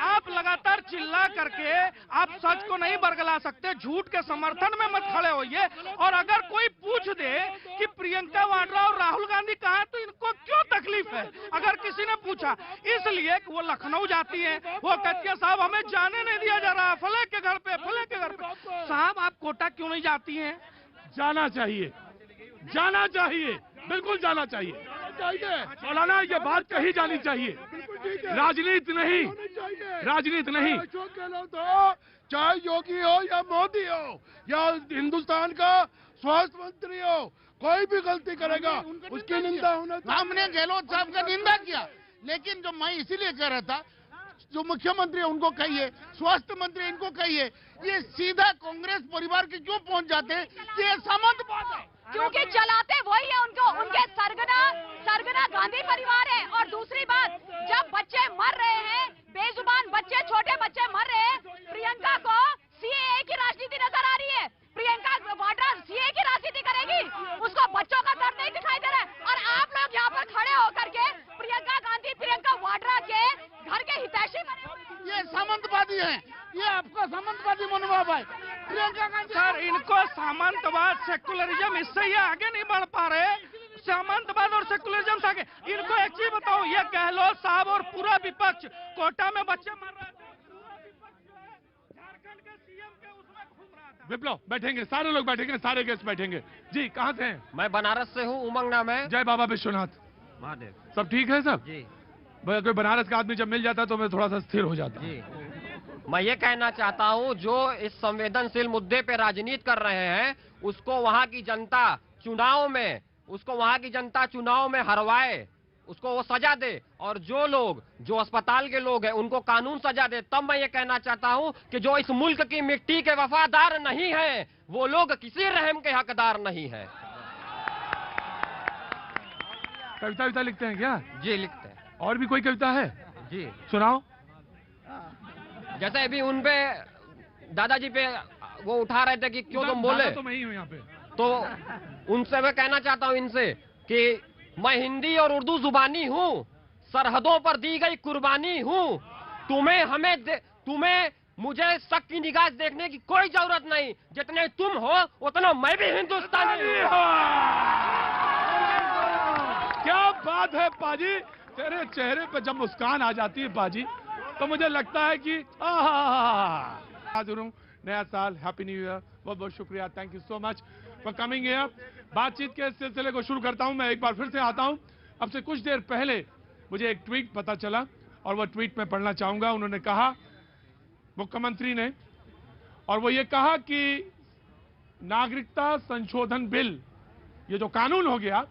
आप लगातार चिल्ला करके आप सच को नहीं बरगला सकते, झूठ के समर्थन में मत खड़े होइए। और अगर कोई पूछ दे कि प्रियंका वाड्रा और राहुल गांधी कहाँ है, तो इनको क्यों तकलीफ है? अगर किसी ने पूछा, इसलिए वो लखनऊ जाती है, वो कहती है साहब हमें जाने नहीं दिया जा रहा, फले के घर पे। साहब आप कोटा क्यों नहीं जाती हैं? जाना चाहिए, बिल्कुल जाना चाहिए। मौलाना, ये बात कही जानी चाहिए, राजनीति नहीं। चाहे योगी हो या मोदी हो या हिंदुस्तान का स्वास्थ्य मंत्री हो, कोई भी गलती करेगा उसकी निंदा होना चाहिए। हमने गहलोत साहब का निंदा किया, लेकिन जो मैं इसीलिए कह रहा था, जो मुख्यमंत्री है उनको कहिए, स्वास्थ्य मंत्री इनको कहिए, ये सीधा कांग्रेस परिवार के क्यों पहुंच जाते हैं? ये सामंतवाद है, क्योंकि चलाते वही है उनके सरगना गांधी परिवार है। और दूसरी बात, जब बच्चे मर रहे हैं, बेजुबान बच्चे, छोटे बच्चे मर रहे हैं, प्रियंका को सीएए की राजनीति नजर आ रही है। प्रियंका वाड्रा सीएए की राजनीति करेगी, उसको बच्चों का दर्द नहीं दिखाई दे रहा है। और आप लोग यहाँ पर खड़े होकर के प्रियंका वाड्रा के घर के हितैषी बने हुए। ये सामंतवादी हैं, ये आपका सामंतवादी मनोभाव है। प्रियंका गांधी सर, इनको सामंतवाद सेकुलरिज्म, इससे ये आगे नहीं बढ़ पा रहे। सामंतवाद और सेकुलरिज्म से आगे। इनको एक चीज बताओ, ये गहलोत साहब और पूरा विपक्ष कोटा में बच्चे मर रहे थे, झारखंड के सीएम के उसमें घूम रहा था। विप्लव बैठेंगे, सारे लोग बैठेंगे, सारे गेस्ट बैठेंगे। जी, कहाँ से हैं? मैं बनारस से हूँ, उमंग नाम है। जय बाबा विश्वनाथ महादेव। सब ठीक है सब? जी। कोई बनारस का आदमी जब मिल जाता तो मैं थोड़ा सा स्थिर हो जाता। जी, मैं ये कहना चाहता हूँ, जो इस संवेदनशील मुद्दे पे राजनीति कर रहे हैं, उसको वहाँ की जनता चुनाव में हरवाए, उसको वो सजा दे। और जो अस्पताल के लोग हैं उनको कानून सजा दे। तब मैं ये कहना चाहता हूँ कि जो इस मुल्क की मिट्टी के वफादार नहीं है, वो लोग किसी रहम के हकदार नहीं है। कविता लिखते हैं क्या? जी, लिखते हैं। और भी कोई कविता है? जी, सुनाओ। जैसे अभी उनपे दादाजी पे वो उठा रहे थे कि क्यों तुम बोले, तो मैं ही हूं यहाँ पे। तो उनसे मैं कहना चाहता हूँ इनसे कि मैं हिंदी और उर्दू जुबानी हूँ, सरहदों पर दी गई कुर्बानी हूँ। तुम्हें मुझे शक की निगाह से देखने की कोई जरूरत नहीं। जितने तुम हो उतना मैं भी हिंदुस्तानी हूँ। क्या बात है पाजी, तेरे चेहरे पे जब मुस्कान आ जाती है पाजी, तो मुझे लगता है कि हाजिर हूँ। नया साल, हैप्पी न्यू ईयर, बहुत बहुत शुक्रिया, thank you so much for coming here. बातचीत के सिलसिले को शुरू करता हूँ। मैं एक बार फिर से आता हूँ। अब से कुछ देर पहले मुझे एक ट्वीट पता चला और वह ट्वीट मैं पढ़ना चाहूंगा। उन्होंने कहा, मुख्यमंत्री ने और वो ये कहा कि नागरिकता संशोधन बिल, ये जो कानून हो गया,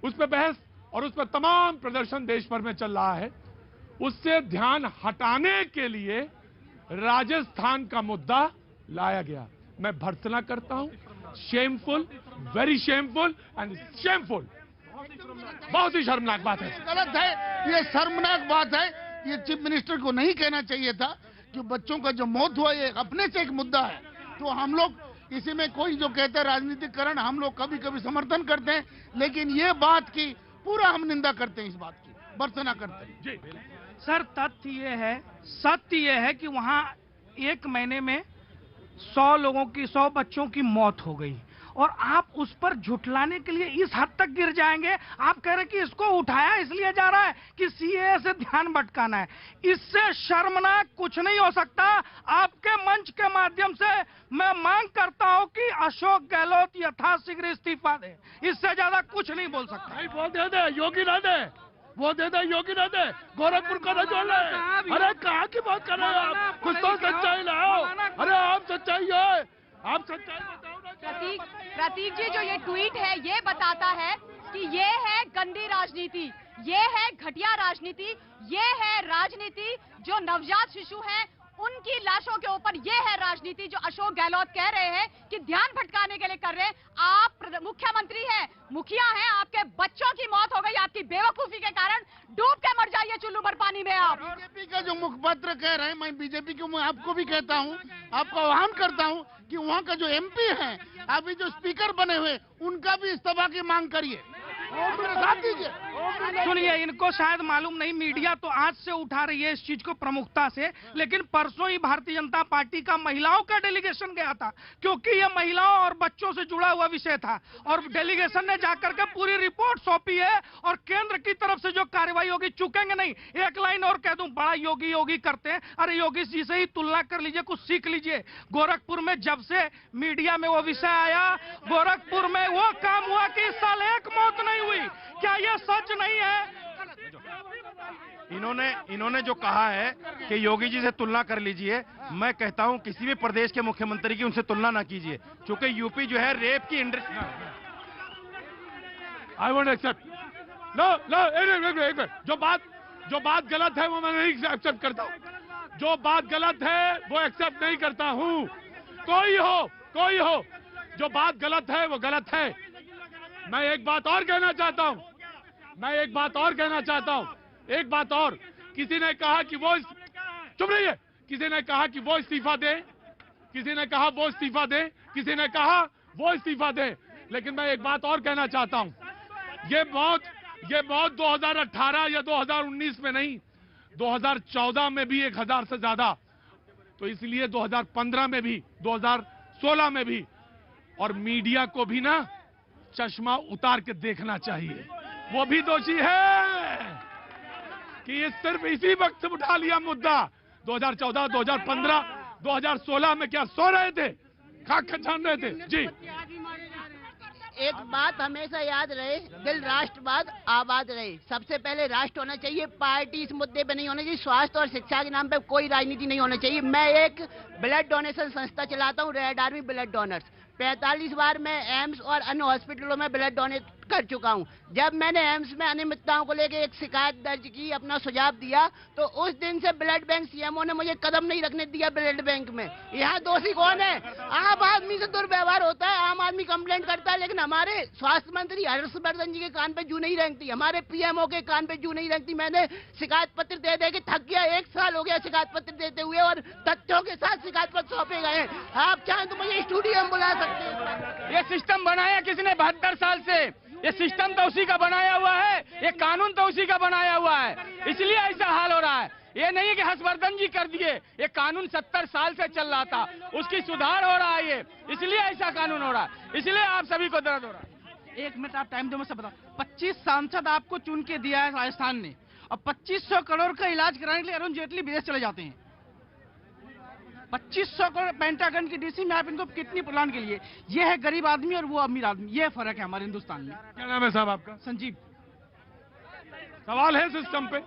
उस पर बहस और उस पर तमाम प्रदर्शन देश भर में चल रहा है, उससे ध्यान हटाने के लिए राजस्थान का मुद्दा लाया गया। मैं भर्त्सना करता हूं, shameful, very shameful and shameful. बहुत ही शर्मनाक बात है, गलत है, ये शर्मनाक बात है। ये चीफ मिनिस्टर को नहीं कहना चाहिए था कि बच्चों का जो मौत हुआ ये अपने से एक मुद्दा है। तो हम लोग इसी में कोई जो कहते हैं राजनीतिकरण, हम लोग कभी कभी समर्थन करते हैं, लेकिन ये बात की पूरा हम निंदा करते हैं, इस बात की भर्त्सना करते हैं। जी सर, सत्य ये है कि वहां एक महीने में 100 बच्चों की मौत हो गई और आप उस पर झुठलाने के लिए इस हद तक गिर जाएंगे। आप कह रहे हैं कि इसको उठाया इसलिए जा रहा है कि सीएए से ध्यान भटकाना है। इससे शर्मनाक कुछ नहीं हो सकता। आपके मंच के माध्यम से मैं मांग करता हूं कि अशोक गहलोत यथाशीघ्र इस्तीफा दे। इससे ज्यादा कुछ नहीं बोल सकता। वो दे दे, योगी ना दे, वो दे दे, योगी ना दे, गोरखपुर का ना जोड़ ले। अरे कहाँ की बात कर रहे हो आप? कुछ तो सच्चाई लाओ। अरे आप सच्चाई है, आप सच्चाई बताओ ना। प्रतीक जी, जो ये ट्वीट है ये बताता है कि ये है गंदी राजनीति, ये है घटिया राजनीति, ये है राजनीति जो नवजात शिशु हैं उनकी लाशों के ऊपर, ये है राजनीति जो अशोक गहलोत कह रहे हैं कि ध्यान भटकाने के लिए कर रहे हैं। आप मुख्यमंत्री हैं, मुखिया हैं, आपके बच्चों की मौत हो गई आपकी बेवकूफी के कारण। डूब के मर जाइए चुल्लू भर पानी में आप। बीजेपी का जो मुखपत्र कह रहे हैं, मैं बीजेपी को मैं आपको भी कहता हूं, आपको आह्वान करता हूं कि वहां का जो एमपी है, अभी जो स्पीकर बने हुए, उनका भी इस्तीफा की मांग करिए। सुनिए, इनको शायद मालूम नहीं, मीडिया तो आज से उठा रही है इस चीज को प्रमुखता से, लेकिन परसों ही भारतीय जनता पार्टी का महिलाओं का डेलीगेशन गया था, क्योंकि ये महिलाओं और बच्चों से जुड़ा हुआ विषय था और डेलीगेशन ने जाकर के पूरी रिपोर्ट सौंपी है और केंद्र की तरफ से जो कार्रवाई होगी, चुकेंगे नहीं। एक लाइन और कह दूं, बड़ा योगी योगी करते हैं, अरे योगी जी से ही तुलना कर लीजिए, कुछ सीख लीजिए। गोरखपुर में जब से मीडिया में वो विषय आया, गोरखपुर में वो काम हुआ कि इस साल एक मौत नहीं हुई। क्या ये सच नहीं है? इन्होंने जो कहा है कि योगी जी से तुलना कर लीजिए, मैं कहता हूं किसी भी प्रदेश के मुख्यमंत्री की उनसे तुलना ना कीजिए, क्योंकि यूपी जो है रेप की industry. I won't accept. No, जो बात गलत है वो मैं नहीं एक्सेप्ट करता हूं। जो बात गलत है वो एक्सेप्ट नहीं करता हूं। कोई हो, जो बात गलत है वो गलत है। मैं एक बात और कहना चाहता हूं, एक बात और। किसी ने कहा कि वो चुप रहिए, किसी ने कहा कि वो इस्तीफा दे, किसी ने कहा वो इस्तीफा दे, किसी ने कहा वो इस्तीफा दे। लेकिन मैं एक बात और कहना चाहता हूं, ये मौत 2018 या 2019 में नहीं, 2014 में भी 1000 से ज्यादा, तो इसलिए 2015 में भी, 2016 में भी। और मीडिया को भी ना चश्मा उतार के देखना चाहिए, वो भी दोषी है कि ये सिर्फ इसी वक्त उठा लिया मुद्दा। 2014, 2015, 2016 में क्या सो रहे थे, खाक छान रहे थे? जी, एक बात हमेशा याद रहे, दिल राष्ट्रवाद आबाद रहे। सबसे पहले राष्ट्र होना चाहिए, पार्टी इस मुद्दे पे नहीं होना चाहिए। स्वास्थ्य और शिक्षा के नाम पे कोई राजनीति नहीं होना चाहिए। मैं एक ब्लड डोनेशन संस्था चलाता हूँ, रेड आर्मी ब्लड डोनर्स। 45 बार मैं एम्स और अन्य हॉस्पिटलों में ब्लड डोनेट कर चुका हूं। जब मैंने एम्स में अनियमितताओं को लेकर एक शिकायत दर्ज की, अपना सुझाव दिया, तो उस दिन से ब्लड बैंक सीएमओ ने मुझे कदम नहीं रखने दिया ब्लड बैंक में। यहाँ दोषी कौन है? आम आदमी से दुर्व्यवहार होता है, आम आदमी कंप्लेंट करता है, लेकिन हमारे स्वास्थ्य मंत्री हर्षवर्धन जी के कान पे जू नहीं रेंगती, हमारे पीएमओ के कान पे जू नहीं रेंगती। मैंने शिकायत पत्र दे दे के थक गया, 1 साल हो गया शिकायत पत्र देते हुए, और तथ्यों के साथ शिकायत पत्र सौंपे गए। आप चाहें तो मुझे स्टूडियो में बुला सकते हैं। ये सिस्टम बनाया किसने 72 साल से? ये सिस्टम तो उसी का बनाया हुआ है, ये कानून तो उसी का बनाया हुआ है, इसलिए ऐसा हाल हो रहा है। ये नहीं है कि हर्षवर्धन जी कर दिए, ये कानून 70 साल से चल रहा था, उसकी सुधार हो रहा है, ये इसलिए ऐसा कानून हो रहा है, इसलिए आप सभी को दर्द हो रहा है। 1 मिनट आप टाइम दो, मैं सब बताऊं। 25 सांसद आपको चुन के दिया है राजस्थान ने, और 2500 करोड़ का इलाज कराने के लिए अरुण जेटली विदेश चले जाते हैं। 2500 करोड़ पेंटागन की डीसी में आप इनको कितनी प्लान के लिए? ये है गरीब आदमी और वो अमीर आदमी, ये फर्क है हमारे हिंदुस्तान में। क्या नाम है साहब आपका? संजीव। सवाल है सिस्टम पे,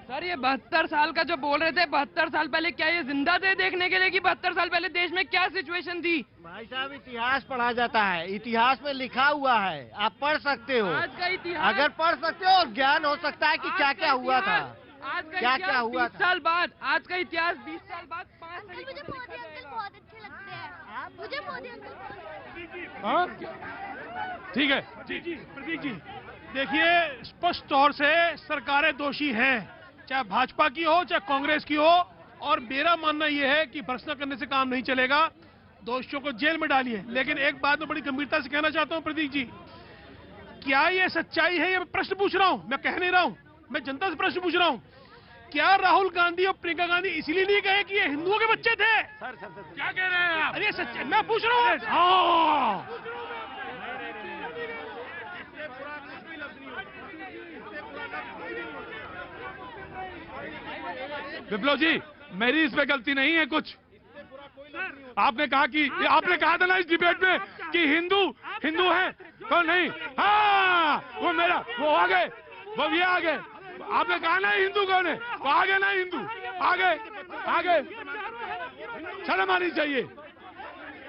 सर ये 72 साल का जो बोल रहे थे, 72 साल पहले क्या ये जिंदा थे देखने के लिए कि 72 साल पहले देश में क्या सिचुएशन थी? भाई साहब इतिहास पढ़ा जाता है, इतिहास में लिखा हुआ है, आप पढ़ सकते हो। आज का इतिहास अगर पढ़ सकते हो और ज्ञान हो सकता है कि क्या क्या हुआ था, आज का क्या क्या हुआ 20 साल बाद, आज का इतिहास 20 साल बाद 5 मुझे मोदी अंकल बहुत अच्छे लगते हैं, मुझे मोदी अंकल। हाँ ठीक है जी प्रतीक जी, देखिए स्पष्ट तौर से सरकारें दोषी हैं, चाहे भाजपा की हो चाहे कांग्रेस की हो, और मेरा मानना यह है कि भर्त्सना करने से काम नहीं चलेगा, दोषियों को जेल में डालिए। लेकिन एक बात मैं बड़ी गंभीरता से कहना चाहता हूं प्रतीक जी, क्या ये सच्चाई है? ये मैं प्रश्न पूछ रहा हूं, मैं कह नहीं रहा हूं, मैं जनता से प्रश्न पूछ रहा हूं। क्या राहुल गांधी और प्रियंका गांधी इसीलिए नहीं कहे कि ये हिंदुओं के बच्चे थे? क्या कह रहे हैं आप? अरे सच्चाई मैं पूछ रहा हूँ। विप्लव जी, मेरी इसमें गलती नहीं है कुछ। आपने कहा कि आपने कहा था ना इस डिबेट में कि हिंदू है तो नहीं, हाँ वो मेरा वो आ गए, वो भी आ गए। आपने कहा ना हिंदू कौन है, वो आ गए ना हिंदू, आ गए। शर्म आनी चाहिए,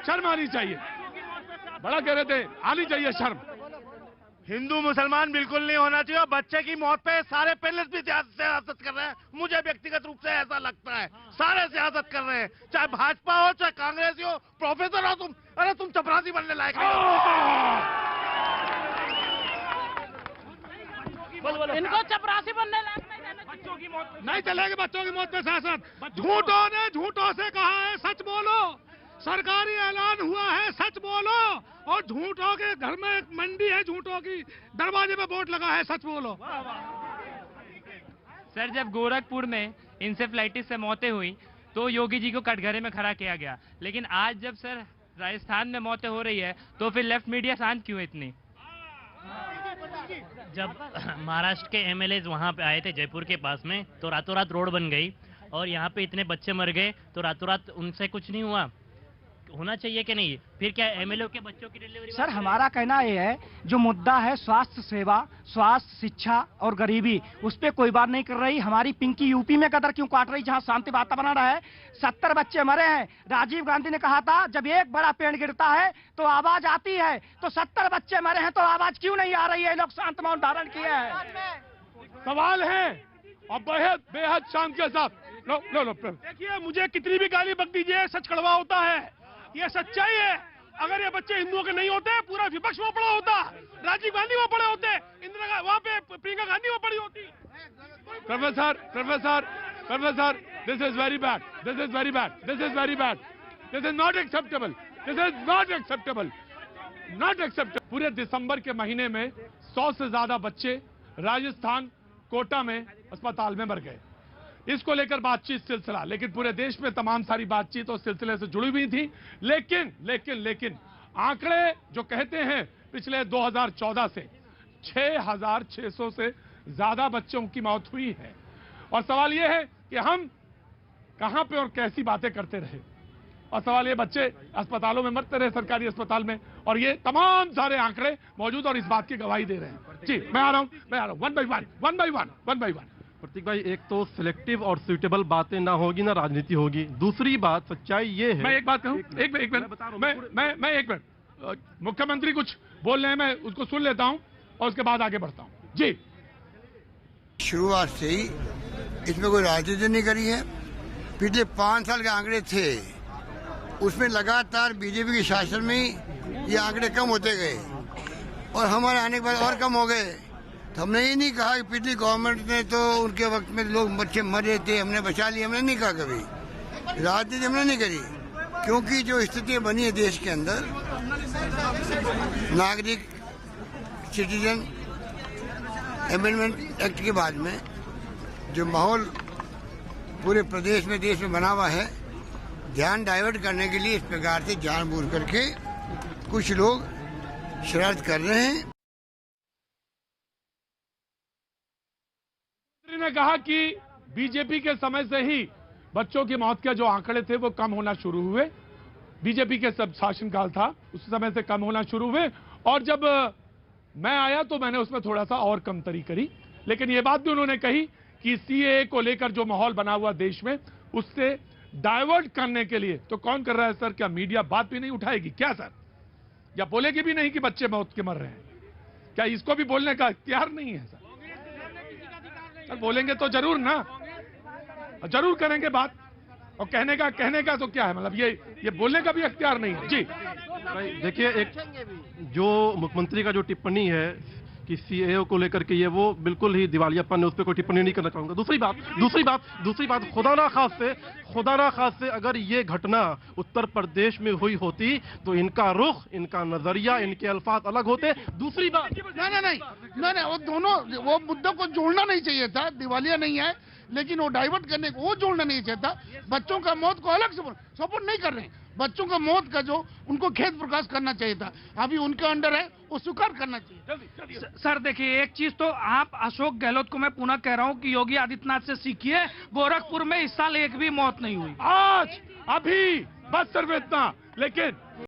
शर्म आनी चाहिए, बड़ा कह रहे थे आनी चाहिए शर्म। हिंदू मुसलमान बिल्कुल नहीं होना चाहिए। और बच्चे की मौत पे सारे पेरेंट्स भी सियासत कर रहे हैं, मुझे व्यक्तिगत रूप से ऐसा लगता है, सारे सियासत कर रहे हैं, चाहे भाजपा हो चाहे कांग्रेस हो। प्रोफेसर हो तुम, अरे तुम चपरासी बनने लायक नहीं हो। इनको चपरासी बनने लायक नहीं, बच्चों की मौत नहीं चलेगी, बच्चों की मौत के साथ साथ झूठों ने झूठों से कहा है सच बोलो, सरकारी ऐलान हुआ है सच बोलो, और झूठों के घर में एक मंडी है झूठों की, दरवाजे पे बोर्ड लगा है सच बोलो। सर जब गोरखपुर में इंसेफ्लाइटिस से मौतें हुई तो योगी जी को कटघरे में खड़ा किया गया, लेकिन आज जब सर राजस्थान में मौतें हो रही है तो फिर लेफ्ट मीडिया शांत क्यों इतनी? जब महाराष्ट्र के एमएलए वहाँ पे आए थे जयपुर के पास में, तो रातों रात रोड बन गई, और यहाँ पे इतने बच्चे मर गए तो रातों रात उनसे कुछ नहीं हुआ। होना चाहिए कि नहीं? फिर क्या एमएलए के बच्चों की डिलीवरी? सर हमारा कहना ये है, जो मुद्दा है स्वास्थ्य सेवा, स्वास्थ्य, शिक्षा और गरीबी, उस पर कोई बात नहीं कर रही। हमारी पिंकी यूपी में कदर क्यों काट रही, जहां शांति वातावरण है? 70 बच्चे मरे हैं। राजीव गांधी ने कहा था जब एक बड़ा पेड़ गिरता है तो आवाज आती है, तो 70 बच्चे मरे हैं तो आवाज क्यों नहीं आ रही है? लोग शांत मौन धारण किए हैं। सवाल है और बेहद शांत के साथ। देखिए मुझे कितनी भी गाली बक दीजिए, सच कड़वा होता है, ये सच्चाई है। अगर ये बच्चे हिंदुओं के नहीं होते पूरा विपक्ष वहाँ पड़ा होता, राजीव गांधी वहाँ पड़े होते, इंदिरा वहाँ पे प्रियंका गांधी वहाँ पड़ी होती। Professor, this is very bad, this is very bad, this is very bad, this is not acceptable, this is not acceptable, not acceptable. पूरे दिसंबर के महीने में 100 से ज्यादा बच्चे राजस्थान कोटा में अस्पताल में मर गए। इसको लेकर बातचीत सिलसिला, लेकिन पूरे देश में तमाम सारी बातचीत उस सिलसिले से जुड़ी हुई थी। लेकिन आंकड़े जो कहते हैं पिछले 2014 से 6,600 से ज्यादा बच्चों की मौत हुई है। और सवाल यह है कि हम कहां पे और कैसी बातें करते रहे, और सवाल ये बच्चे अस्पतालों में मरते रहे, सरकारी अस्पताल में, और ये तमाम सारे आंकड़े मौजूद और इस बात की गवाही दे रहे हैं। जी मैं आ रहा हूं वन बाई वन। प्रतीक भाई, एक तो सिलेक्टिव और सुइटेबल बातें ना होगी ना राजनीति होगी। दूसरी बात सच्चाई ये है, मैं एक बात कहूं, एक मिनट, मैं एक मिनट, मुख्यमंत्री कुछ बोल रहे हैं, मैं उसको सुन लेता हूं और उसके बाद आगे बढ़ता हूं। जी शुरुआत से ही इसमें कोई राजनीति नहीं करी है। पिछले 5 साल के आंकड़े थे, उसमें लगातार बीजेपी के शासन में ये आंकड़े कम होते गए, और हमारे आने के बाद और कम हो गए। तो हमने ये नहीं कहा कि पिछली गवर्नमेंट ने तो उनके वक्त में लोग बच्चे मरे थे, हमने बचा लिए, हमने नहीं कहा कभी। राजनीति हमने नहीं करी, क्योंकि जो स्थिति बनी है देश के अंदर, नागरिक सिटीजन अमेंडमेंट एक्ट के बाद में जो माहौल पूरे प्रदेश में देश में बना हुआ है, ध्यान डाइवर्ट करने के लिए इस प्रकार से जानबूझ करके कुछ लोग शरारत कर रहे हैं। ने कहा कि बीजेपी के समय से ही बच्चों की मौत के जो आंकड़े थे वो कम होना शुरू हुए। बीजेपी के सब शासनकाल था, उस समय से कम होना शुरू हुए, और जब मैं आया तो मैंने उसमें थोड़ा सा और कमतरी करी। लेकिन ये बात भी उन्होंने कही कि सीएए को लेकर जो माहौल बना हुआ देश में उससे डाइवर्ट करने के लिए तो कौन कर रहा है सर? क्या मीडिया बात भी नहीं उठाएगी क्या सर? या बोलेगी भी नहीं कि बच्चे मौत के मर रहे हैं? क्या इसको भी बोलने का इख्तियार नहीं है सर? सर बोलेंगे तो जरूर ना, जरूर करेंगे बात। और कहने का तो क्या है, मतलब ये बोलने का भी इख्तियार नहीं है। जी देखिए, एक जो मुख्यमंत्री का जो टिप्पणी है कि सीएए को लेकर के ये वो बिल्कुल ही दिवालियापन है, उस पर कोई टिप्पणी नहीं करना चाहूंगा। दूसरी बात खुदा ना खास से अगर ये घटना उत्तर प्रदेश में हुई होती तो इनका रुख, इनका नजरिया, इनके अल्फाज अलग होते। दूसरी बात नहीं, वो दोनों वो मुद्दों को जोड़ना नहीं चाहिए था। दिवालिया नहीं है, लेकिन वो डाइवर्ट करने को वो जोड़ना नहीं चाहिए था। बच्चों का मौत को अलग से सपोर्ट नहीं कर रहे हैं। बच्चों का मौत का जो उनको खेद प्रकाश करना चाहिए था, अभी उनके अंडर है, वो स्वीकार करना चाहिए। सर देखिए, एक चीज तो आप अशोक गहलोत को मैं पुनः कह रहा हूं कि योगी आदित्यनाथ से सीखिए। गोरखपुर में इस साल एक भी मौत नहीं हुई। आज अभी बस सिर्फ इतना, लेकिन